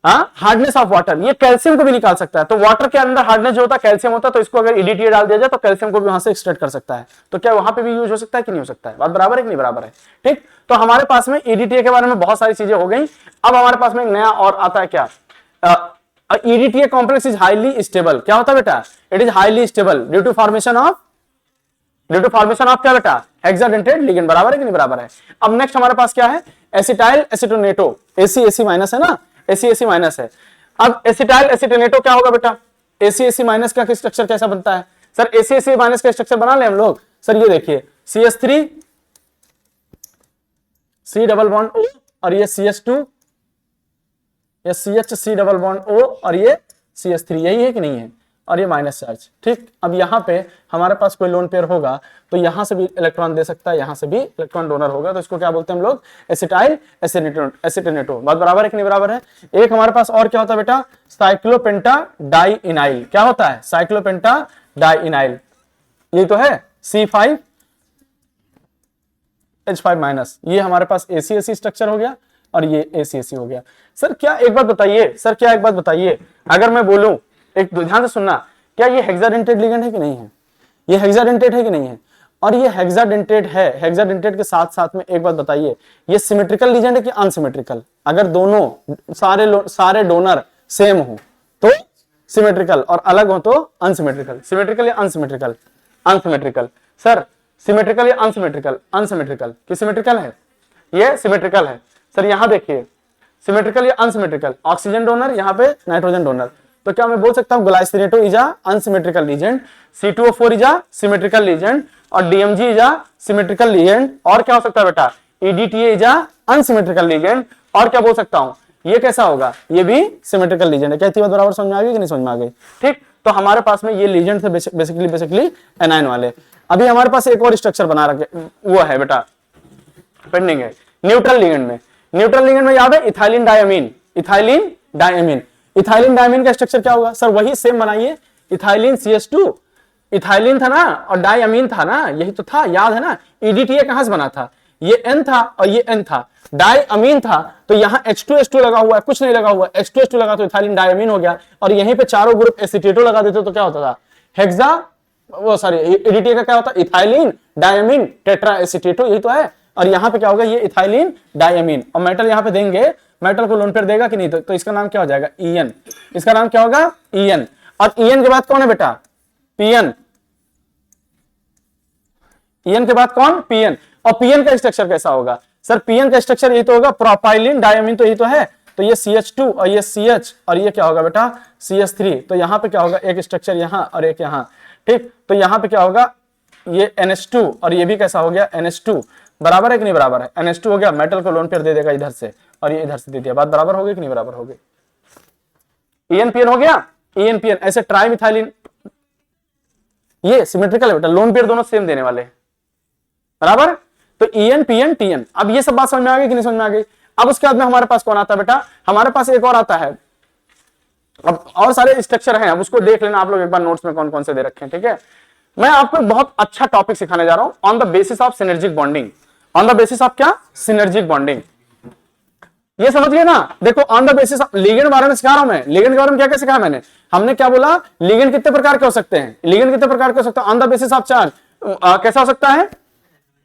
हार्डनेस ऑफ वाटर, ये कैल्शियम को भी निकाल सकता है। तो वाटर के अंदर हार्डनेस जो होता है कैल्शियम होता है, तो इसको अगर EDTA डाल दिया जाए तो कैल्शियम को भी वहां से एक्सट्रैक्ट कर सकता है। तो क्या वहां पे भी यूज हो सकता है कि नहीं हो सकता है? बात बराबर है कि नहीं बराबर है? ठीक, तो हमारे पास में EDTA के बारे में बहुत सारी चीजें हो गई। अब हमारे पास में एक नया और आता है क्या? EDTA complex is highly stable. क्या होता है बेटा? It is highly stable due to formation of क्या बेटा? Hexadentate ligand. बराबर है कि नहीं बराबर है? अब नेक्स्ट हमारे पास क्या है? एसिटाइल एसिटोनेटो, AC माइनस है ना, AC माइनस है। अब एसिटाइल एसिटोनेटो क्या होगा बेटा? AC माइनस का स्ट्रक्चर कैसा बनता है सर? AC माइनस का स्ट्रक्चर बना ले हम लोग सर। ये देखिए CH3 C double bond O और ये CH2, ये CH C double bond O और ये CH3, यही है कि नहीं है? और ये माइनस चार्ज। ठीक, अब यहाँ पे हमारे पास कोई लोन पेयर होगा तो यहां से भी इलेक्ट्रॉन दे सकता है, यहां से भी इलेक्ट्रॉन डोनर होगा, तो इसको क्या बोलते हैं हम लोग? एसिटाइल एसिटोनेटो। बात बराबर है कि नहीं बराबर है? एक हमारे पास और क्या होता है बेटा? साइक्लोपेंटा डाइइनाइल। क्या होता है? साइक्लोपेंटा डाइइनाइल। ये तो है C5H5 माइनस। ये हमारे पास AC स्ट्रक्चर हो गया और ये AC हो गया। सर क्या एक बात बताइए, अगर मैं बोलूं, एक ध्यान से सुनना, क्या ये हेक्साडेंटेट लिगेंड है कि नहीं है? ये हेक्साडेंटेट है कि नहीं है? और ये हेक्साडेंटेट है। हेक्साडेंटेट के साथ साथ में एक बात बताइए, ये सिमेट्रिकल लिगेंड है कि अनसिमेट्रिकल? अगर दोनों सारे डोनर सेम हो तो सिमेट्रिकल और अलग हो तो अनसिमेट्रिकल। सिमेट्रिकल या अनसिमेट्रिकल? अनसिमेट्रिकल। सर सिमेट्रिकल या अनसिमेट्रिकल? अनसिमेट्रिकल। कि सिमेट्रिकल है? ये सिमेट्रिकल है। सर यहां देखिए, सिमेट्रिकल या अनसिमेट्रिकल? ऑक्सीजन डोनर, यहाँ पे नाइट्रोजन डोनर। तो क्या मैं बोल सकता हूं glycinato is a unsymmetrical legend, C2O4 is a symmetrical legend और DMG is a symmetrical legend. और क्या हो सकता है बेटा? EDTA is a unsymmetrical legend. और क्या बोल सकता हूं? ये कैसा होगा? ये भी सिमेट्रिकल लीजेंड है। क्या बात बराबर समझ में आ गई कि नहीं समझ में आ गई? ठीक, तो हमारे पास में ये लीजेंड थे बेसिकली एनायन वाले। अभी हमारे पास एक और स्ट्रक्चर बना रखे, वो है बेटा पेंडिंग है न्यूट्रल लिगेंड में। न्यूट्रल लिगेंड में याद है इथाइलिन डायमीन। इथाइलिन डायमीन का स्ट्रक्चर क्या होगा? सर वही सेम बनाइए, इथाइलिन CH2, इथाइलिन था ना और डायमीन था ना, यही तो था, याद है ना? EDTA कहां से बना था? ये N था और ये N था, डायमीन था, तो यहां H2 लगा हुआ है, कुछ नहीं लगा हुआ, H2 लगा तो इथाइलिन डायमीन हो गया। और यहीं पे चारों ग्रुप एसीटेटो लगा देते तो क्या होता था? EDTA का क्या होता? इथाइलिन डायमीन टेट्रा एसीटेटो, यही तो है। और यहां पे क्या होगा? ये इथाइलिन डायमीन। और मेटल यहां पे देंगे, मेटल को लोन पेयर देगा कि नहीं? तो इसका नाम क्या हो जाएगा? EN। इसका नाम क्या होगा? EN। और EN के बाद कौन है बेटा? PN। EN के बाद कौन? PN। और PN का स्ट्रक्चर कैसा होगा? सर PN का स्ट्रक्चर यही तो होगा, प्रोपाइलिन डायमीन, तो यही तो है। तो ये CH2 और ये CH और ये क्या होगा बेटा? CH3। तो यहां पे क्या होगा? एक स्ट्रक्चर यहां और एक यहां। ठीक, तो यहां पे क्या होगा? ये NH2 और ये भी कैसा हो गया? NH2। बराबर है कि नहीं बराबर है? NH2 हो गया, मेटल को लोन पेयर दे देगा इधर से और ये इधर से दे दिया। बात बराबर हो गई कि नहीं बराबर हो गई? ENPN हो गया, ENPN। ऐसे ट्राइमिथाइलिन, ये सिमेट्रिकल है बेटा, लोन पेयर दोनों सेम देने वाले, बराबर। तो ENPN TN। अब ये सब बात समझ में आ गई कि नहीं समझ में आ गई? अब उसके बाद में हमारे पास कौन आता है बेटा? हमारे पास एक और आता है। अब और सारे स्ट्रक्चर हैं, अब उसको देख लेना आप लोग एक बार नोट्स में कौन कौन से दे रखे हैं, ठीक है? मैं आपको बहुत अच्छा टॉपिक सिखाने जा रहा हूं, on the basis of synergic bonding. On the basis of क्या? Synergic bonding. ये समझ गए ना? देखो on the basis of ligand बारे में सिखा रहा हूं मैं। लिगेंड के बारे में क्या क्या सिखाया मैंने? हमने क्या बोला? लिगेंड कितने प्रकार के हो सकते हैं? लिगेंड कितने प्रकार के हो सकते हैं on the basis of charge? कैसा हो सकता है?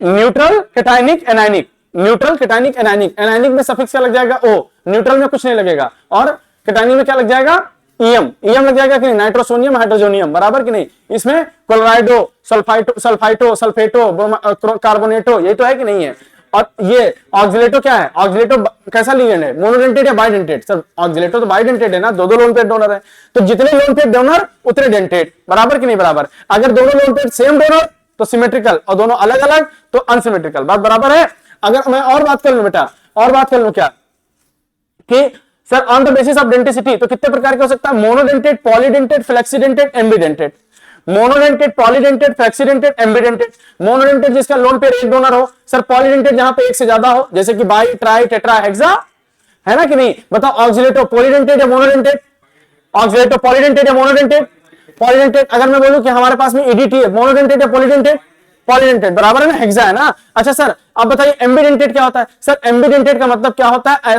Neutral, cationic, anionic. Neutral, cationic, anionic. Anionic में सफिक्स क्या लग जाएगा? ओ। न्यूट्रल में कुछ नहीं लगेगा। और कैटायनिक में क्या लग जाएगा? ईएम। ईएम लग जाएगा कि नहीं? नाइट्रोसोनियम, हाइड्रोजोनियम। बराबर कि नहीं? इसमें क्लोराइडो, सल्फाइटो, सल्फेटो, कार्बोनेटो, ये तो है कि नहीं है? और ये ऑक्सिलेटो क्या है? ऑक्सिलेटो कैसा लिगेंड है? मोनोडेंटेट या बाइडेंटेट? सर ऑक्सिलेटो तो बाइडेंटेट है ना, दो लोन पेयर डोनर है। तो जितने लोन पेयर डोनर उतने डेंटेट। बराबर कि नहीं बराबर? अगर दोनों लोन पेयर सेम डोनर तो सिमेट्रिकल, और दोनों अलग अलग तो अनसिमेट्रिकल। बात बराबर है? अगर मैं और बात कर लूं बेटा, और बात कर लूं क्या कि sir on the basis of denticity तो कितने प्रकार के हो सकता है? Monodentate, polydentate, flexidentate, ambidentate. Monodentate, polydentate, flexidentate, ambidentate. Monodentate जिसका लोन पेयर एक डोनर हो। सर पॉलीडेंटेट जहां पे एक से ज्यादा हो, जैसे कि बाई, ट्राई, टेट्रा, हेक्सा, है ना कि नहीं? बताओ ऑक्सिलेटो पॉलीडेंटेट या मोनोडेंटेट? ऑक्सिलेटो पॉलीडेंटेट या मोनोडेंटेट? पॉलीडेंटेट। अगर मैं बोलूं कि हमारे पास में ईडीटी है, मोनोडेंटेट या पॉलीडेंटेट? पॉलीडेंटेट। बराबर है ना? हेक्सा है ना? अच्छा सर अब बताइए एम्बीडेंटेट क्या होता है? सर एम्बीडेंटेट का मतलब क्या होता है?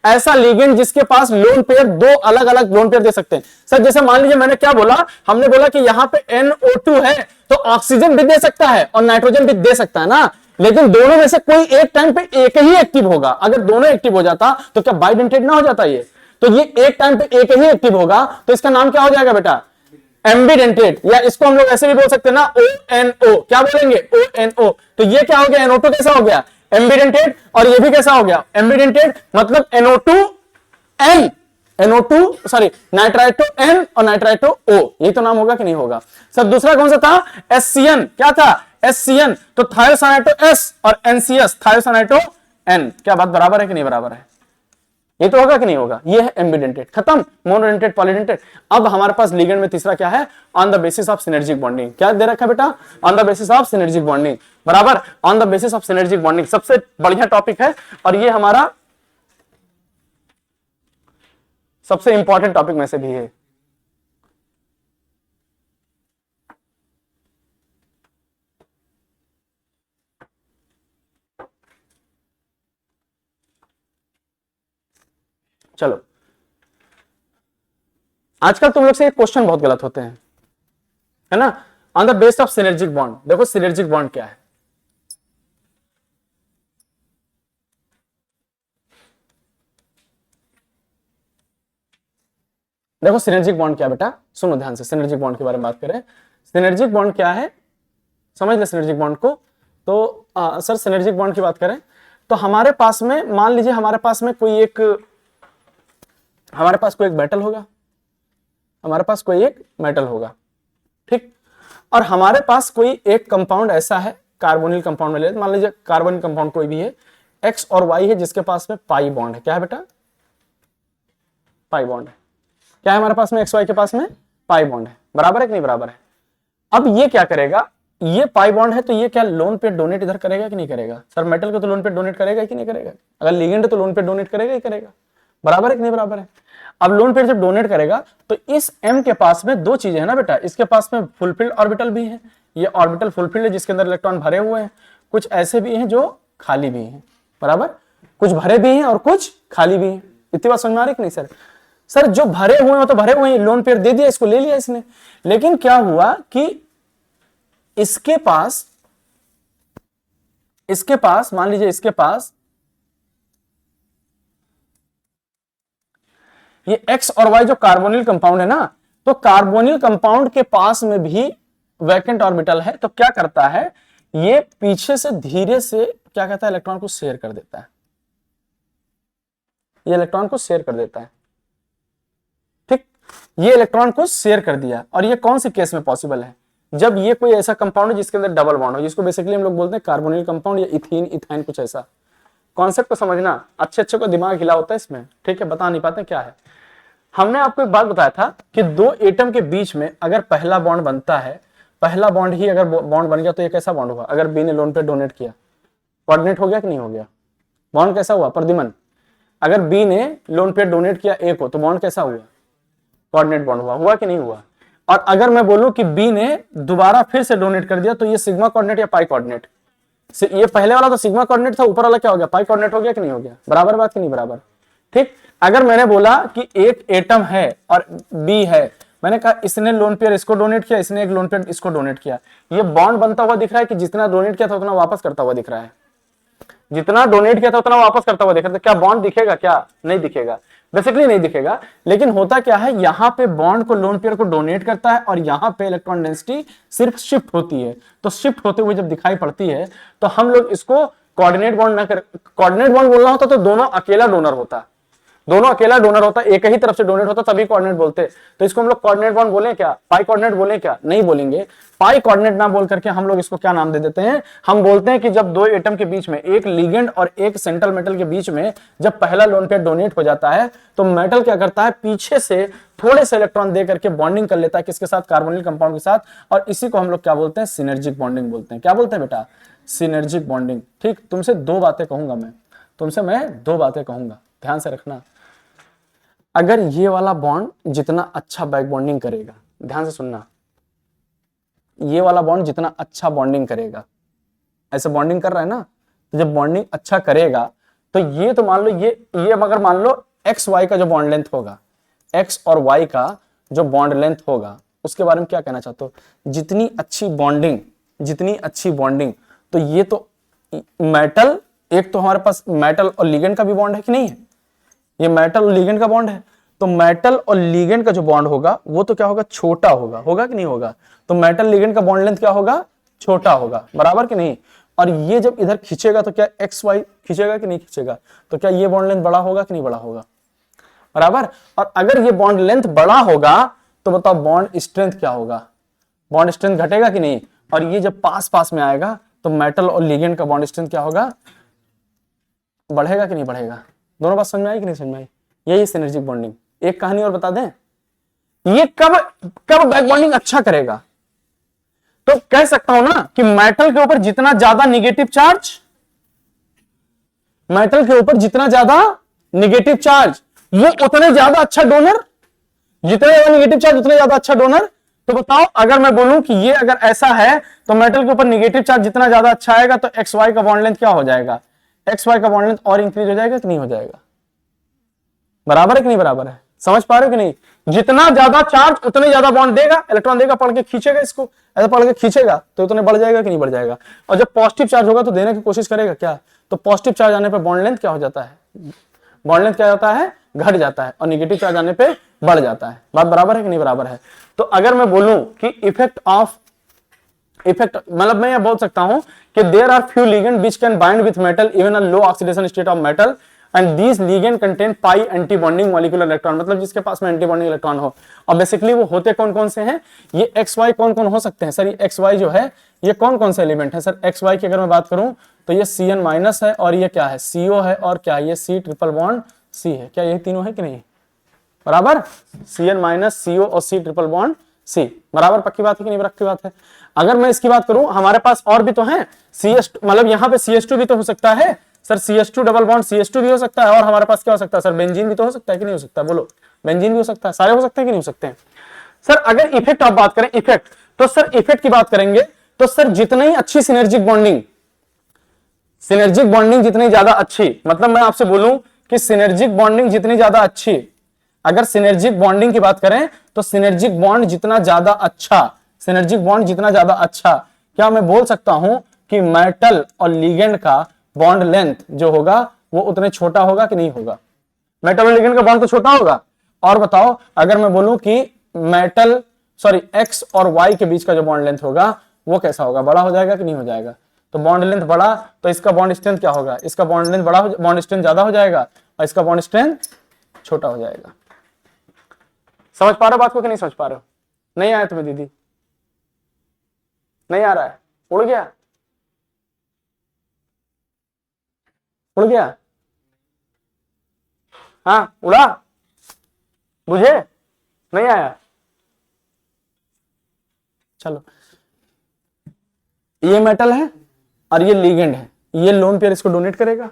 ऐसा लिगेंड जिसके पास लोन पेयर दो अलग अलग लोन पेयर दे सकते हैं। सर जैसे मान लीजिए मैंने क्या बोला? हमने बोला कि यहां पे NO2 है तो ऑक्सीजन भी दे सकता है और नाइट्रोजन भी दे सकता है ना, लेकिन दोनों में से कोई एक टाइम पे एक ही एक्टिव होगा। अगर दोनों एक्टिव हो जाता तो क्या बाइडेंटेट ना हो जाता? ये तो ये एक टाइम पे एक ही एक्टिव होगा, तो इसका नाम क्या हो जाएगा बेटा? एम्बीडेंटेट। या इसको हम लोग ऐसे भी बोल सकते हैं ना, ONO। क्या बोलेंगे? ONO। तो ये क्या हो गया? NO2 कैसा हो गया? एम्बीडेंटेट। और ये भी कैसा हो गया? एम्बीडेंटेट। मतलब NO2N, NO2 sorry nitrito N और नाइट्राइटो O। ये तो नाम होगा कि नहीं होगा? सर दूसरा कौन सा था? SCN। क्या था? SCN। तो थायोसाइनाइटो S और NCS, थायोसाइनाइटो N। क्या बात बराबर है कि नहीं बराबर है? ये तो होगा कि नहीं होगा? ये है एम्बीडेंटेट। खत्म। Monodentate, polydentate. अब हमारे पास लिगेंड में तीसरा क्या है? On the basis of synergic bonding. क्या दे रखा है बेटा? On the basis of synergic bonding. बराबर? On the basis of synergic bonding सबसे बढ़िया टॉपिक है और ये हमारा सबसे इंपॉर्टेंट टॉपिक में से भी है। चलो आजकल तुम लोग से एक क्वेश्चन बहुत गलत होते हैं, है ना? On the base of synergic bond. देखो सिनर्जिक बॉन्ड क्या है? देखो सिनर्जिक बॉन्ड क्या बेटा, सुनो ध्यान से। सिनर्जिक बॉन्ड के बारे में बात करें। सिनर्जिक बॉन्ड क्या है समझ ले सिनर्जिक बॉन्ड को। तो सर सिनर्जिक बॉन्ड की बात करें तो हमारे पास में मान लीजिए हमारे पास कोई एक मेटल होगा, हमारे पास कोई एक मेटल होगा, ठीक? और हमारे पास कोई एक कंपाउंड ऐसा है, कार्बोनिल कंपाउंड में ले मान लीजिए कार्बोनिल कंपाउंड कोई भी है, X और Y है, जिसके पास में पाई बॉन्ड है। क्या है बेटा? पाई बॉन्ड है। क्या है हमारे पास में? XY के पास में पाई बॉन्ड है। बराबर है कि नहीं बराबर है? अब ये क्या करेगा? ये पाई बॉन्ड है तो ये क्या लोन पेयर डोनेट इधर करेगा कि नहीं करेगा? सर मेटल को तो लोन पेयर डोनेट करेगा कि नहीं करेगा? अगर लिगेंड है तो लोन पेयर डोनेट करेगा ही करेगा। बराबर है कि नहीं बराबर है? अब लोन पेयर जब डोनेट करेगा तो इस M के पास में दो चीजें है ना बेटा, इसके पास में फुलफिल्ड ऑर्बिटल भी है, ये ऑर्बिटल फुलफिल्ड है जिसके अंदर इलेक्ट्रॉन भरे हुए हैं, कुछ ऐसे भी हैं जो खाली भी हैं। बराबर? कुछ भरे भी हैं और कुछ खाली भी हैं। इतनी बात समझ में आ रही कि नहीं सर? सर जो भरे हुए हैं तो भरे हुए हैं, लोन पेयर दे दिया, इसको ले लिया इसने, लेकिन क्या हुआ कि इसके पास मान लीजिए इसके पास ये X और Y जो कार्बोनिल कंपाउंड है ना, तो कार्बोनिल कंपाउंड के पास में भी वैकेंट ऑर्बिटल है, तो क्या करता है ये पीछे से धीरे से क्या कहता है इलेक्ट्रॉन को शेयर कर देता है, ये इलेक्ट्रॉन को शेयर कर देता है, ठीक? ये इलेक्ट्रॉन को शेयर कर दिया। और ये कौन सी केस में पॉसिबल है? जब ये कोई ऐसा कंपाउंड है जिसके अंदर डबल बॉन्ड हो, जिसको बेसिकली हम लोग बोलते हैं कार्बोनिल कंपाउंड या इथीन, इथाइन, कुछ ऐसा। कॉन्सेप्ट को समझना, अच्छे को दिमाग हिला होता है इसमें, ठीक है? बता नहीं पाते क्या है। हमने आपको एक बात बताया था कि दो एटम के बीच में अगर पहला बॉन्ड बनता है, पहला बॉन्ड ही अगर बॉन्ड बन गया तो ये कैसा बॉन्ड हुआ? अगर बी ने लोन पे डोनेट किया, कोऑर्डिनेट हो गया कि नहीं हो गया? बॉन्ड कैसा हुआ? प्रद्युमन, अगर बी ने लोन पे डोनेट किया ए को तो बॉन्ड कैसा हुआ? कोऑर्डिनेट बॉन्ड हुआ कि नहीं हुआ? और अगर मैं बोलूं कि बी ने दोबारा फिर से डोनेट कर दिया, तो ये सिग्मा कोऑर्डिनेट या पाई कोऑर्डिनेट? ये पहले वाला तो सिग्मा कोऑर्डिनेट था, ऊपर वाला क्या हो गया, पाई कोऑर्डिनेट हो गया कि नहीं हो गया? बराबर बात कि नहीं बराबर? ठीक। अगर मैंने बोला कि एक एटम है और बी है, मैंने कहा इसने लोन पेयर इसको डोनेट किया, इसने एक लोन पेयर इसको डोनेट किया, ये बॉन्ड बनता हुआ दिख रहा है कि जितना डोनेट किया था उतना वापस करता हुआ दिख रहा है? जितना डोनेट किया था उतना वापस करता हुआ दिख रहा है। क्या बॉन्ड दिखेगा? क्या नहीं दिखेगा? बेसिकली नहीं दिखेगा। लेकिन होता क्या है, यहां पे बॉन्ड को लोन पेयर को डोनेट करता है और यहां पे इलेक्ट्रॉन डेंसिटी सिर्फ शिफ्ट होती है। तो शिफ्ट होते हुए जब दिखाई पड़ती है तो हम लोग इसको कोऑर्डिनेट बॉन्ड ना कर, कोऑर्डिनेट बॉन्ड बोलना होता तो दोनों अकेला डोनर होता, दोनों अकेला डोनर होता, एक ही तरफ से डोनेट होता तभी कोऑर्डिनेट बोलते। तो इसको हम लोग कोऑर्डिनेट बॉन्ड बोले क्या, पाई कोऑर्डिनेट बोले क्या? नहीं बोलेंगे। पाई कोऑर्डिनेट ना बोल करके हम लोग इसको क्या नाम दे देते हैं, हम बोलते हैं कि जब दो एटम के बीच में, एक लिगेंड और एक सेंट्रल मेटल के बीच में जब पहला लोन पेयर डोनेट हो जाता है तो मेटल क्या करता है, पीछे से थोड़े से इलेक्ट्रॉन दे करके बॉन्डिंग कर लेता है, किसके साथ? कार्बोनिल कंपाउंड के साथ। और इसी को हम लोग क्या बोलते हैं, सिनर्जिक बॉन्डिंग बोलते हैं। क्या बोलते हैं बेटा? Synergic bonding. ठीक। तुमसे दो बातें कहूंगा मैं, तुमसे मैं दो बातें कहूंगा, ध्यान से रखना। अगर ये वाला बॉन्ड जितना अच्छा बैक बॉन्डिंग करेगा, ध्यान से सुनना, ये वाला बॉन्ड जितना अच्छा बॉन्डिंग करेगा, ऐसे बॉन्डिंग कर रहा है ना, तो जब बॉन्डिंग अच्छा करेगा तो ये तो मान लो ये अगर मान लो एक्स वाई का जो बॉन्ड लेंथ होगा, एक्स और वाई का जो बॉन्ड लेंथ होगा, उसके बारे में क्या कहना चाहते हो? जितनी अच्छी बॉन्डिंग, जितनी अच्छी बॉन्डिंग, तो ये तो मेटल, एक तो हमारे पास मेटल और लिगेंड का भी बॉन्ड है कि नहीं है, ये मेटल और लिगेंड का बॉन्ड है। तो मेटल और लिगेंड का जो बॉन्ड होगा वो तो क्या होगा, छोटा होगा, होगा कि नहीं होगा? तो मेटल लिगेंड का बॉन्ड लेंथ क्या होगा, छोटा होगा, बराबर कि नहीं? और ये जब इधर खींचेगा तो क्या एक्स वाई खींचेगा कि नहीं खींचेगा? तो क्या ये बॉन्ड लेंथ बड़ा होगा कि नहीं बड़ा होगा? बराबर। और अगर ये बॉन्ड लेंथ बड़ा होगा तो बताओ बॉन्ड स्ट्रेंथ क्या होगा? बॉन्ड स्ट्रेंथ घटेगा कि नहीं? और ये जब पास पास में आएगा तो मेटल और लिगेंड का बॉन्ड स्ट्रेंथ क्या होगा, बढ़ेगा कि नहीं बढ़ेगा? दोनों बात समझ में आई कि नहीं समझ में आई? यही सिनर्जिक बॉन्डिंग। एक कहानी और बता दें, ये कब कब बैक बॉन्डिंग अच्छा करेगा? तो कह सकता हूं ना कि मेटल के ऊपर जितना ज्यादा निगेटिव चार्ज, मेटल के ऊपर जितना ज्यादा निगेटिव चार्ज वो उतने ज्यादा अच्छा डोनर, जितने ज्यादा निगेटिव चार्ज उतने ज्यादा अच्छा डोनर। तो बताओ अगर मैं बोलूं कि ये अगर ऐसा है तो मेटल के ऊपर निगेटिव चार्ज जितना ज्यादा अच्छा आएगा तो एक्स वाई का बॉन्ड लेंथ क्या हो जाएगा, एक्स वाई का बॉन्ड लेंथ और इंक्रीज हो जाएगा कि नहीं हो जाएगा? बराबर है कि नहीं बराबर है? समझ पा रहे हो कि नहीं? जितना ज्यादा चार्ज उतने ज्यादा बॉन्ड देगा, इलेक्ट्रॉन देगा, पढ़ के खींचेगा, इसको ऐसा पढ़ के खींचेगा तो उतने बढ़ जाएगा कि नहीं बढ़ जाएगा? और जब पॉजिटिव चार्ज होगा तो देने की कोशिश करेगा क्या, तो पॉजिटिव चार्ज आने पर बॉन्ड लेंथ क्या हो जाता है, बॉन्ड लेंथ क्या जाता है, घट जाता है, और निगेटिव चार्ज आने पे बढ़ जाता है। बात बराबर है कि नहीं बराबर है? तो अगर मैं बोलूं कि इफेक्ट मतलब मैं ये बोल सकता हूं कि there are few ligand which can bind with metal even a low oxidation state of metal and these ligand contain pi anti bonding molecular electron, मतलब जिसके पास में एंटी बॉन्डिंग इलेक्ट्रॉन हो। और बेसिकली वो होते कौन कौन से हैं, ये एक्स वाई कौन कौन हो सकते हैं सर? ये एक्स वाई जो है ये कौन कौन से एलिमेंट है सर? एक्स वाई की अगर मैं बात करूं तो ये Cn माइनस है, और ये क्या है, CO है, और क्या ये C ट्रिपल बॉन्ड C है। क्या यही तीनों है कि नहीं? बराबर। Cn माइनस, CO और C ट्रिपल बॉन्ड C, बराबर। पक्की बात है कि नहीं पक्की बात है? अगर मैं इसकी बात करूं, हमारे पास और भी तो हैं, CS मतलब यहाँ पे CH2 भी तो हो सकता है sir, CH2 double bond CH2 भी हो सकता है, और हमारे पास क्या हो सकता है सर, बेंजीन भी तो हो सकता है कि नहीं हो सकता? बोलो, बेंजीन भी हो सकता है, सारे हो सकते हैं कि नहीं हो सकते हैं? सर अगर इफेक्ट आप बात करें, इफेक्ट, तो सर इफेक्ट की बात करेंगे तो सर जितनी अच्छी सिनर्जिक बॉन्डिंग, सिनर्जिक बॉन्डिंग जितनी ज्यादा अच्छी, मतलब मैं आपसे बोलूं कि सिनर्जिक बॉन्डिंग जितनी ज्यादा अच्छी, अगर सिनर्जिक बॉन्डिंग की बात करें तो सिनर्जिक बॉन्ड जितना ज्यादा अच्छा, सिनर्जिक बॉन्ड जितना ज्यादा अच्छा, क्या मैं बोल सकता हूं कि मेटल और लिगेंड का बॉन्ड लेंथ जो होगा वो उतने छोटा होगा कि नहीं होगा? मेटल और लिगेंड का बॉन्ड तो छोटा होगा। और बताओ अगर मैं बोलूं कि मेटल सॉरी एक्स और वाई के बीच का जो बॉन्ड लेंथ होगा वो कैसा होगा, बड़ा हो जाएगा कि नहीं हो जाएगा? तो बॉन्ड लेंथ बड़ा तो इसका बॉन्ड स्ट्रेंथ क्या होगा, इसका बॉन्ड लेंथ बड़ा, बॉन्ड स्ट्रेंथ ज्यादा हो जाएगा, और इसका बॉन्ड स्ट्रेंथ छोटा हो जाएगा। समझ पा रहे हो बात को कि नहीं समझ पा रहे हो? नहीं आया तुम्हें दीदी? नहीं आ रहा है? उड़ गया? उड़ गया? हाँ उड़ा? बुझे? नहीं आया? चलो, ये मेटल है और ये लिगेंड है, ये लोन पेयर इसको डोनेट करेगा,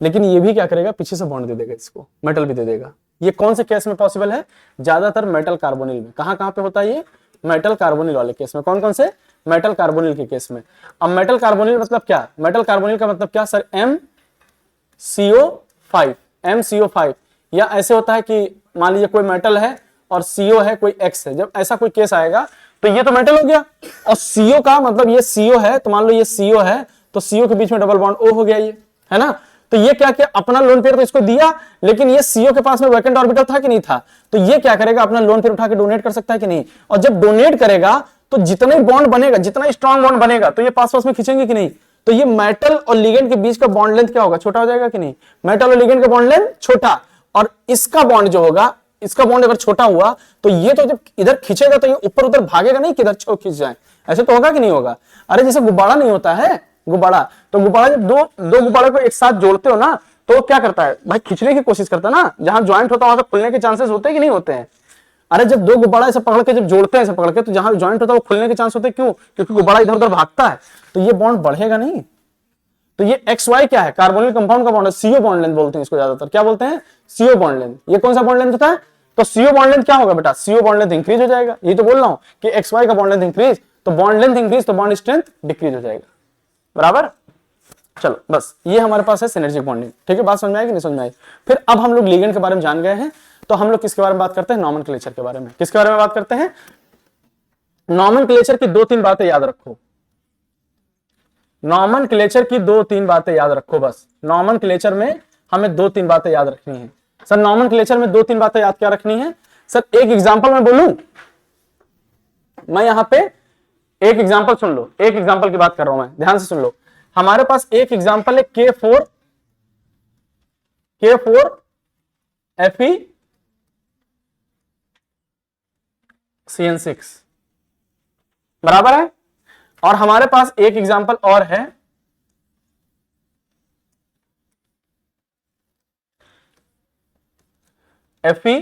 लेकिन ये भी क्या करेगा, पीछे से बॉन्ड दे देगा, इसको मेटल भी दे देगा। ये कौन से केस में पॉसिबल है? ज्यादातर मेटल कार्बोनिल में। कहां कहां पे होता है ये? मेटल कार्बोनिल वाले केस में। कौन कौन से? मेटल कार्बोनिल के केस में। अब मेटल कार्बोनिल मतलब क्या? मेटल कार्बोनिल का मतलब क्या सर? MCO5, MCO5। या ऐसे होता है कि मान लीजिए कोई मेटल है और CO है, कोई X है, जब ऐसा कोई केस आएगा तो ये तो मेटल हो गया, और CO का मतलब ये CO है, तो मान लो ये CO है, तो CO के बीच में डबल बॉन्ड O हो गया, ये है ना। तो ये क्या किया? अपना लोन पेयर तो इसको दिया, लेकिन ये CO के पास में वैकेंट ऑर्बिटल था कि नहीं था, तो ये क्या करेगा? अपना लोन पेयर उठा के डोनेट कर सकता है कि नहीं। और जब डोनेट करेगा तो जितने बॉन्ड बनेगा, जितना स्ट्रॉन्ग बॉन्ड बनेगा, तो ये पास पास में खींचेंगे कि नहीं। तो ये मेटल और लिगेंड के बीच का बॉन्ड लेंथ क्या होगा? छोटा हो जाएगा कि नहीं। मेटल और लिगेंड का बॉन्ड लेंथ छोटा, और इसका बॉन्ड जो होगा, इसका बॉन्ड अगर छोटा हुआ तो ये तो जब इधर खींचेगा तो ये ऊपर उधर भागेगा नहीं, किधर खींच जाए, ऐसे तो होगा कि नहीं होगा। अरे जैसे गुब्बारा नहीं होता है, गुब्बारा, तो गुब्बारा जब दो गुब्बारे को एक साथ जोड़ते हो ना, तो क्या करता है भाई? खींचने की कोशिश करता है ना, जहां ज्वाइंट होता है वहां से खुलने के चांसेस होते हैं कि नहीं होते हैं। अरे जब दो गुब्बारा ऐसे पकड़ के जब जोड़ते हैं, ऐसे पकड़ के, तो जहां ज्वाइंट होता है वो खुलने के चांस होते हैं। क्यों? क्योंकि गुब्बारा इधर उधर भागता है, तो ये बॉन्ड बढ़ेगा नहीं। तो ये XY क्या है? कार्बोनिल कंपाउंड का बॉन्ड है, CO बॉन्ड लेंथ बोलते हैं इसको, ज्यादातर क्या बोलते हैं? CO bond length. ये कौन सा बॉन्ड लेंथ होता है? तो CO बॉन्ड लेंथ क्या होगा बेटा? CO बॉन्ड लेंथ इंक्रीज हो जाएगा। ये तो बोल रहा हूं कि XY का बॉन्ड लेंथ इंक्रीज, तो बॉन्ड लेंथ इंक्रीज तो बॉन्ड स्ट्रेंथ डिक्रीज हो जाएगा, बराबर। चलो बस ये हमारे पास है सिनर्जिक बॉन्डिंग, ठीक है। बात समझ में आई कि नहीं समझ में आई? फिर अब हम लोग लिगेंड के बारे में जान गए हैं, तो हम लोग किसके बारे में बात करते हैं? नॉमेनक्लेचर के बारे में। किसके बारे में बात करते हैं? नॉमेनक्लेचर की 2-3 बातें याद रखो। नॉमेनक्लेचर की 2-3 बातें याद रखो बस। नॉमेनक्लेचर में हमें 2-3 बातें याद रखनी है। सर नॉमेनक्लेचर में 2-3 बातें याद क्या रखनी है? सर एक एग्जांपल मैं बोलूं, मैं यहां पे एक एग्जांपल सुन लो, एक एग्जांपल की बात कर रहा हूं मैं, ध्यान से सुन लो। हमारे पास एक एग्जांपल है K4 FeCN6, बराबर है। और हमारे पास एक एग्जांपल और है Fe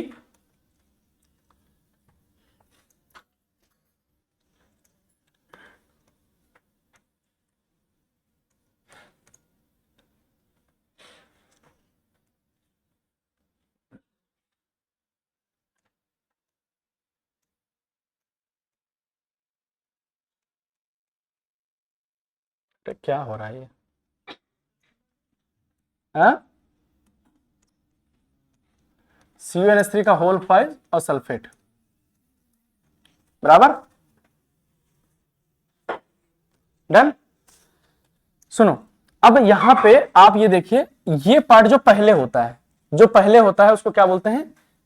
क्या हो रहा है ये? CuNH3 का होल 5 और सल्फेट, बराबर। डन। सुनो, अब यहां पे आप ये देखिए, ये पार्ट जो पहले होता है, जो पहले होता है उसको क्या बोलते हैं?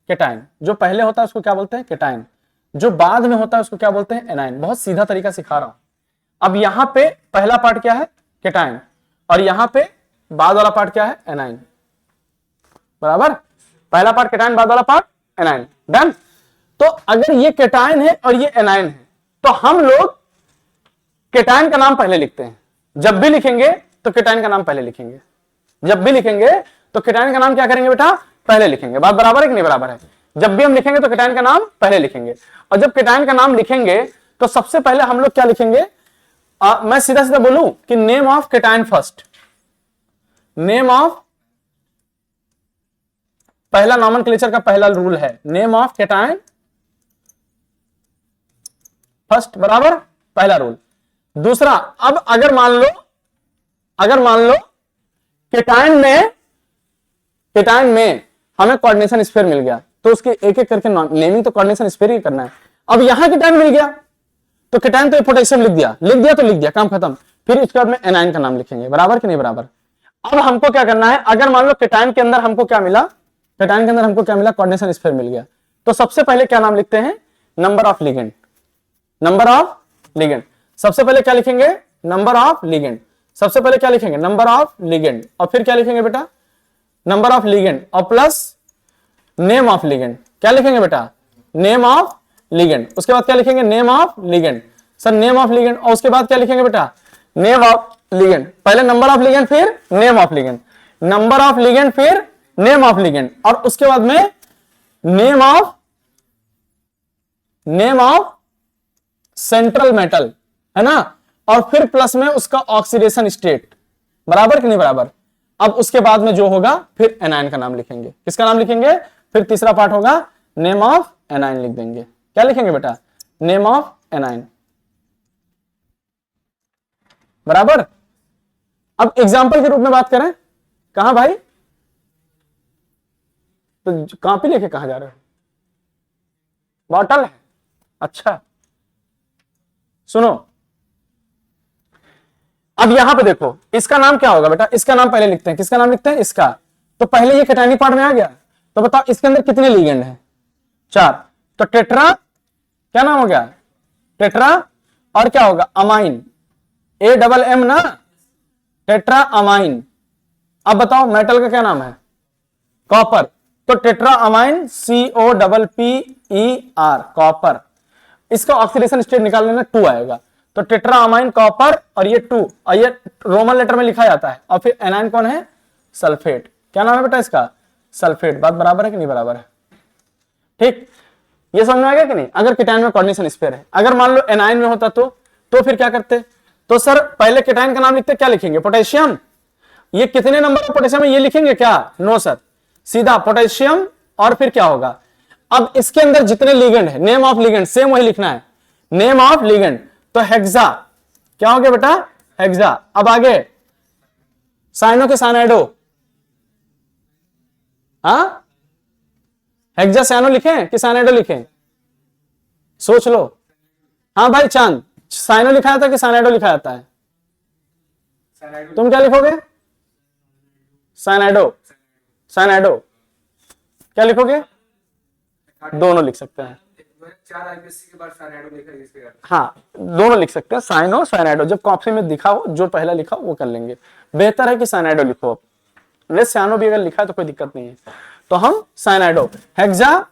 केटाइन। जो पहले होता है उसको क्या बोलते हैं? केटाइन। जो बाद में होता है उसको क्या बोलते हैं? एनाइन। बहुत सीधा तरीका सिखा रहा हूं। अब यहां पे पहला पार्ट क्या है? केटाइन, और यहां पे बाद वाला पार्ट क्या है? एनाइन, बराबर। पहला पार्ट केटाइन, बाद वाला पार्ट एनाइन। डन। तो अगर ये केटाइन है और ये एनाइन है, तो हम लोग केटाइन का नाम पहले लिखते हैं। जब भी लिखेंगे तो केटाइन का नाम पहले लिखेंगे। जब भी लिखेंगे तो केटाइन का नाम क्या करेंगे बेटा? पहले लिखेंगे। बात बराबर है कि नहीं बराबर है? जब भी हम लिखेंगे तो केटाइन का नाम पहले लिखेंगे, और जब केटाइन का नाम लिखेंगे तो सबसे पहले हम लोग क्या लिखेंगे? मैं सीधा सीधा बोलूं कि name of cation first. Name of, पहला नॉमेनक्लेचर का पहला रूल है नेम ऑफ केटाइन फर्स्ट, बराबर, पहला रूल। दूसरा, अब अगर मान लो केटाइन में हमें कोऑर्डिनेशन स्फीयर मिल गया, तो उसके एक एक करके नेमिंग तो कोऑर्डिनेशन स्फीयर ही करना है। अब यहां केटाइन मिल गया तो केटाइन तो पोटेशियम लिख दिया तो लिख दिया, काम खत्म। फिर उसके बाद में एनाइन का नाम लिखेंगे, बराबर कि नहीं बराबर। अब हमको क्या करना है? अगर मान लो केटाइन के अंदर हमको क्या मिला? केटाइन के अंदर हमको क्या मिला? कोऑर्डिनेशन स्फीयर मिल गया, तो सबसे पहले क्या नाम लिखते हैं? Number of ligand. Number of ligand, सबसे पहले क्या लिखेंगे? Number of ligand. सबसे पहले क्या लिखेंगे? नंबर ऑफ लिगेंड, और फिर क्या लिखेंगे बेटा? नंबर ऑफ लिगेंड और प्लस नेम ऑफ लिगेंड। क्या लिखेंगे बेटा? Name of ligand. उसके बाद क्या लिखेंगे? Name of ligand. Sir name of ligand, और उसके बाद क्या लिखेंगे बेटा? Name of ligand. पहले नंबर ऑफ लिगेंड, फिर name of ligand. Number of ligand, फिर नेम ऑफ लिगेंड, और उसके बाद में नेम ऑफ सेंट्रल मेटल, है ना, और फिर प्लस में उसका ऑक्सीडेशन स्टेट, बराबर कि नहीं बराबर। अब उसके बाद में जो होगा फिर एनाइन का नाम लिखेंगे। किसका नाम लिखेंगे? फिर तीसरा पार्ट होगा नेम ऑफ एनाइन लिख देंगे। क्या लिखेंगे बेटा? Name of anion. बराबर। अब एग्जाम्पल के रूप में बात करें, कहां भाई, तो कॉपी लेके कहां जा रहे हो, बॉटल है, अच्छा सुनो। अब यहां पे देखो, इसका नाम क्या होगा बेटा, इसका नाम पहले लिखते हैं, किसका नाम लिखते हैं, इसका। तो पहले ये कैटायनिक पार्ट में आ गया, तो बताओ इसके अंदर कितने लिगेंड हैं, 4। तो टेट्रा क्या नाम हो गया, टेट्रा, और क्या होगा, अमाइन, AMM ना, टेट्रा अमाइन। अब बताओ मेटल का क्या नाम है, कॉपर, तो टेट्रा अमाइन COPPER, कॉपर। इसका ऑक्सीडेशन स्टेट निकालने में 2 आएगा, तो टेट्रा अमाइन कॉपर, और ये 2, और ये रोमन लेटर में लिखा जाता है। और फिर एनाइन कौन है, सल्फेट। क्या नाम है बेटा इसका, सल्फेट। बात बराबर है कि नहीं बराबर है, ठीक, ये समझ में आ गया कि नहीं। अगर केटायन में कोऑर्डिनेशन स्पेयर है, अगर मान लो एनाइन में होता तो फिर क्या करते, तो सर पहले केटायन का नाम लिखते, क्या लिखेंगे, पोटेशियम। ये कितने नंबर का पोटेशियम है ये लिखेंगे क्या, नो सर, सीधा पोटेशियम, और फिर क्या होगा। अब इसके अंदर जितने लिगेंड है, नेम ऑफ लिगेंड सेम वही लिखना है, नेम ऑफ लिगेंड। तो हेक्सा क्या हो गया बेटा, हेक्सा। अब आगे साइनो के साइनाइडो, हाँ, हेक्सा साइनो लिखें कि साइनाइडो लिखें, सोच लो। हाँ भाई चांद, साइनो लिखा जाता है कि साइनाइडो लिखा जाता है, तुम क्या लिखोगे, साइनाइडो, साइनाइडो क्या लिखोगे, दोनों लिख सकते हैं, 4 आईपीएससी के बाद साइनाइडो लिखा है इसके बाद। हाँ दोनों लिख सकते हैं, साइनो साइनाइडो, जब कॉपी में दिखा हो जो पहला लिखा हो वो कर लेंगे, बेहतर है कि साइनाइडो लिखो। अब साइनो भी अगर लिखा है तो कोई दिक्कत नहीं है, तो हम साइनाइडो, हेक्सा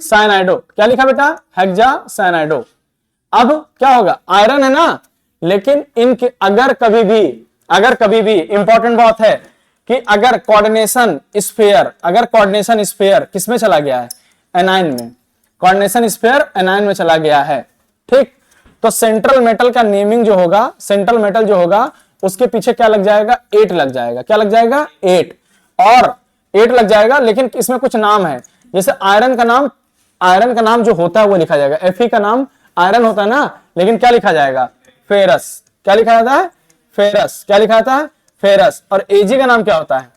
साइनाइडो, क्या लिखा बेटा, हेक्सा साइनाइडो। अब क्या होगा, आयरन है ना, लेकिन इनके अगर कभी भी इंपॉर्टेंट बात है कि अगर कोऑर्डिनेशन स्फीयर किसमें चला गया है, एनाइन में, कोऑर्डिनेशन स्फीयर एनाइन में चला गया है, ठीक। तो सेंट्रल मेटल का नेमिंग जो होगा, सेंट्रल मेटल जो होगा उसके पीछे क्या लग जाएगा, 8 लग जाएगा, क्या लग जाएगा, 8, और 8 लग जाएगा। लेकिन इसमें कुछ नाम है, जैसे आयरन का नाम जो होता है वो लिखा जाएगा, Fe का नाम आयरन होता है ना, लेकिन क्या लिखा जाएगा, फेरस, क्या लिखा जाता है, फेरस, क्या लिखा जाता है, फेरस। और Ag का नाम क्या होता है,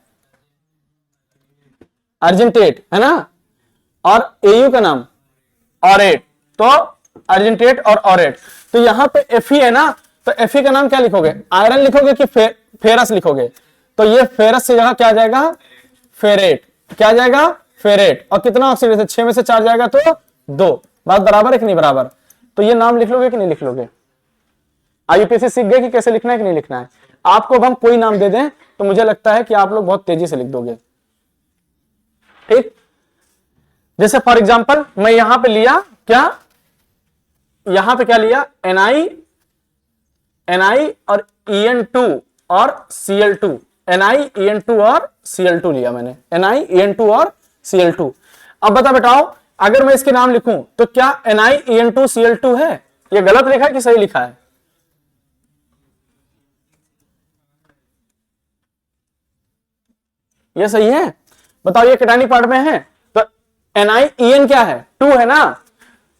अर्जेंटेट, है ना, और Au का नाम ऑरेट, तो अर्जेंटेट और ऑरेट। तो यहां पे Fe है ना, तो Fe का नाम क्या लिखोगे, आयरन लिखोगे कि फेरस लिखोगे, तो ये फेरस से जगह क्या आ जाएगा, फेरेट, क्या आ जाएगा, फेरेट। और कितना ऑक्सीडेशन, 6 में से 4 जाएगा तो 2। बात बराबर है कि नहीं बराबर, तो ये नाम लिख लोगे कि नहीं लिख लोगे। आईयूपीएससी सीख गए कि कैसे लिखना है कि नहीं लिखना है। आपको अब हम कोई नाम दे दें तो मुझे लगता है कि आप लोग बहुत तेजी से लिख दोगे, ठीक। जैसे फॉर एग्जांपल मैं यहां पे लिया क्या, यहां पे क्या लिया, Na और En2 और Cl2, Na En2 और Cl2 लिया मैंने, Na En2 और Cl2। अब बताओ अगर मैं इसके नाम लिखूं तो क्या Na En2 Cl2 है, ये गलत लिखा है कि सही लिखा है, ये सही है, बताओ ये केटायनिक पार्ट में है, तो NiEn क्या है, 2 है ना,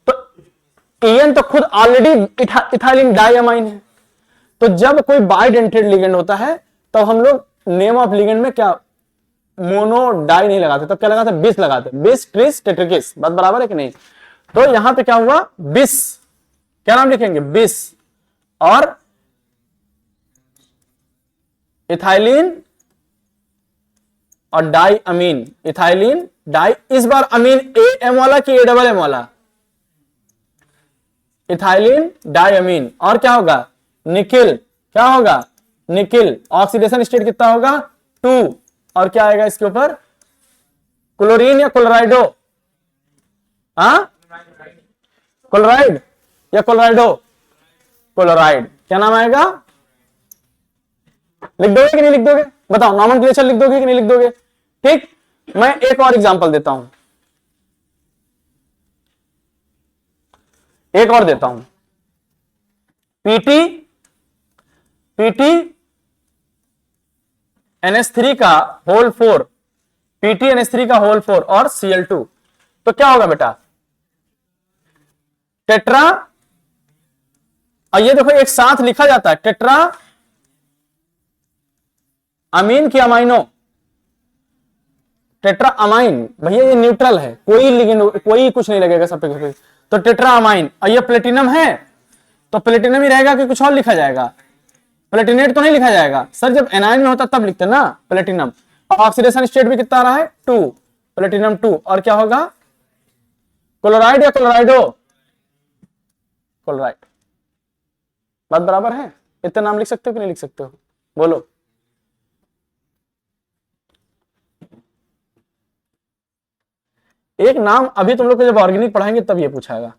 तो En तो खुद ऑलरेडी इथाइलिन डाइअमाइन है। तो जब कोई बाइडेंटेड लिगेंड होता है तो हम लोग नेम ऑफ लिगेंड में क्या, मोनो डाई नहीं लगाते, तो क्या लगाते, बिस लगाते, बिस ट्रिस टेट्रिकिस। बात बराबर है कि नहीं। तो यहां पे क्या हुआ, बिस, क्या नाम लिखेंगे, बिस, और इथाइलिन और डाई अमीन, इथाइलिन डाई, इस बार अमीन AM वाला कि AMM वाला, इथाइलिन डाई अमीन। और क्या होगा, निकिल, क्या होगा, निकिल, ऑक्सीडेशन स्टेट कितना होगा, 2, और क्या आएगा इसके ऊपर, क्लोरीन या क्लोराइडो, हाँ क्लोराइड या क्लोराइडो, क्लोराइड, क्या नाम आएगा, लिख दोगे कि नहीं लिख दोगे, बताओ, नॉमेनक्लेचर लिख दोगे कि नहीं लिख दोगे, ठीक। मैं एक और एग्जांपल देता हूं, एक और देता हूं, पीटी NH3 का होल 4, पीटी NH3 का होल 4 और Cl2, तो क्या होगा बेटा, टेट्रा, और ये देखो एक साथ लिखा जाता है टेट्रा अमीन की अमाइनो, टेट्रा अमाइन, भैया ये न्यूट्रल है, कोई लिगेंड कोई कुछ नहीं लगेगा सब पे, तो टेट्रा अमाइन, और ये प्लेटिनम है तो प्लेटिनम ही रहेगा कि कुछ और लिखा जाएगा, प्लेटिनेट तो नहीं लिखा जाएगा सर, जब एनायन में होता तब लिखते ना प्लेटिनम। ऑक्सीडेशन स्टेट भी कितना आ रहा है 2, प्लेटिनम 2, और क्या होगा क्लोराइड या क्लोराइडो, क्लोराइड। बात बराबर है, इतना नाम लिख सकते हो कि नहीं लिख सकते हो, बोलो। एक नाम अभी तुम लोग को जब ऑर्गेनिक पढ़ाएंगे तब ये पूछाएगा,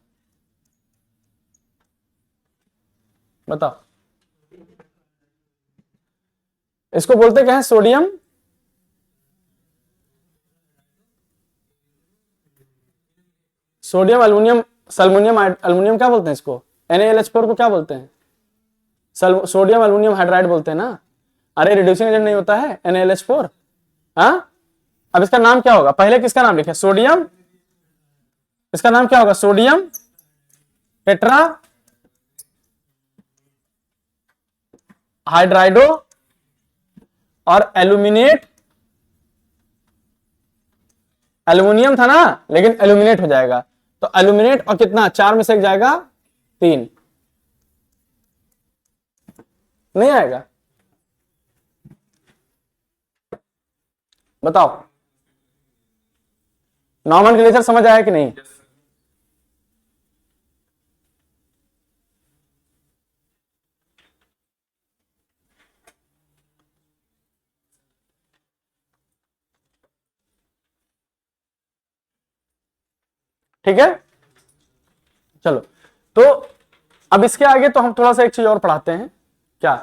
बताओ। इसको बोलते क्या है, सोडियम सोडियम एल्युमिनियम, सल्मोनियम एल्युमिनियम क्या बोलते हैं इसको, NaLH4 को क्या बोलते हैं, सोडियम एल्युमिनियम हाइड्राइड बोलते हैं ना। अरे रिड्यूसिंग एजेंट नहीं होता है NaLH4, हाँ। अब इसका नाम क्या होगा, पहले किसका नाम लिखे, सोडियम, इसका नाम क्या होगा, सोडियम टेट्रा हाइड्राइडो और एल्यूमिनेट, एल्यूमिनियम था ना लेकिन एल्यूमिनेट हो जाएगा, तो एल्यूमिनेट और कितना 4 में से एक जाएगा 3, नहीं आएगा, बताओ। नॉमेनक्लेचर समझ आया कि नहीं, ठीक है। चलो तो अब इसके आगे तो हम थोड़ा सा एक चीज और पढ़ाते हैं, क्या,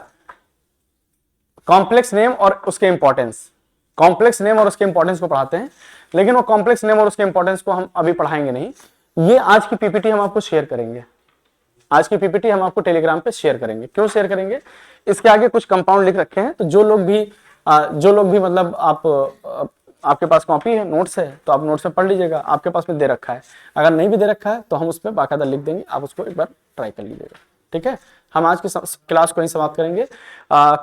कॉम्प्लेक्स नेम और उसके इंपॉर्टेंस, कॉम्प्लेक्स नेम और उसके इंपॉर्टेंस को पढ़ाते हैं, लेकिन वो कॉम्प्लेक्स नेम और उसके इंपॉर्टेंस को हम अभी पढ़ाएंगे नहीं, ये आज की पीपीटी हम आपको शेयर करेंगे, आज की पीपीटी हम आपको टेलीग्राम पे शेयर करेंगे। क्यों शेयर करेंगे, इसके आगे कुछ कंपाउंड लिख रखे हैं, तो जो लोग भी मतलब आपके पास कॉपी है, नोट्स है, तो आप नोट्स में पढ़ लीजिएगा, आपके पास में दे रखा है, अगर नहीं भी दे रखा है तो हम उस पर बाकायदा लिख देंगे, आप उसको एक बार ट्राई कर लीजिएगा, ठीक है। हम आज की क्लास को ही समाप्त करेंगे।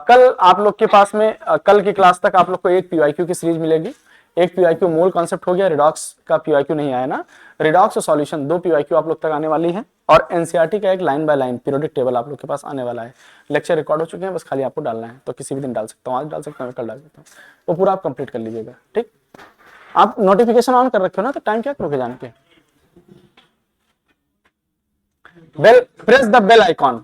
कल आप लोग के पास में कल की क्लास तक आप लोग को एक पीवाईक्यू की सीरीज मिलेगी, एक पीवाईक्यू मोल कॉन्सेप्ट हो गया, रिडॉक्स का पीवाईक्यू नहीं आया ना, रिडॉक्स और सॉल्यूशन 2 पीवाईक्यू आप लोग तक आने वाली है, और एनसीईआरटी का एक line by line periodic table आप लोग के पास आने वाला है। लेक्चर रिकॉर्ड हो चुके हैं, बस खाली आपको डालना है, तो किसी भी दिन डाल सकता हूँ, आज डाल सकता हूँ, कल डाल सकता हूँ, वो पूरा आप कंप्लीट कर लीजिएगा, ठीक। आप नोटिफिकेशन ऑन कर रखे हो ना, तो टाइम क्या करोगे जान के, bell, press the bell icon,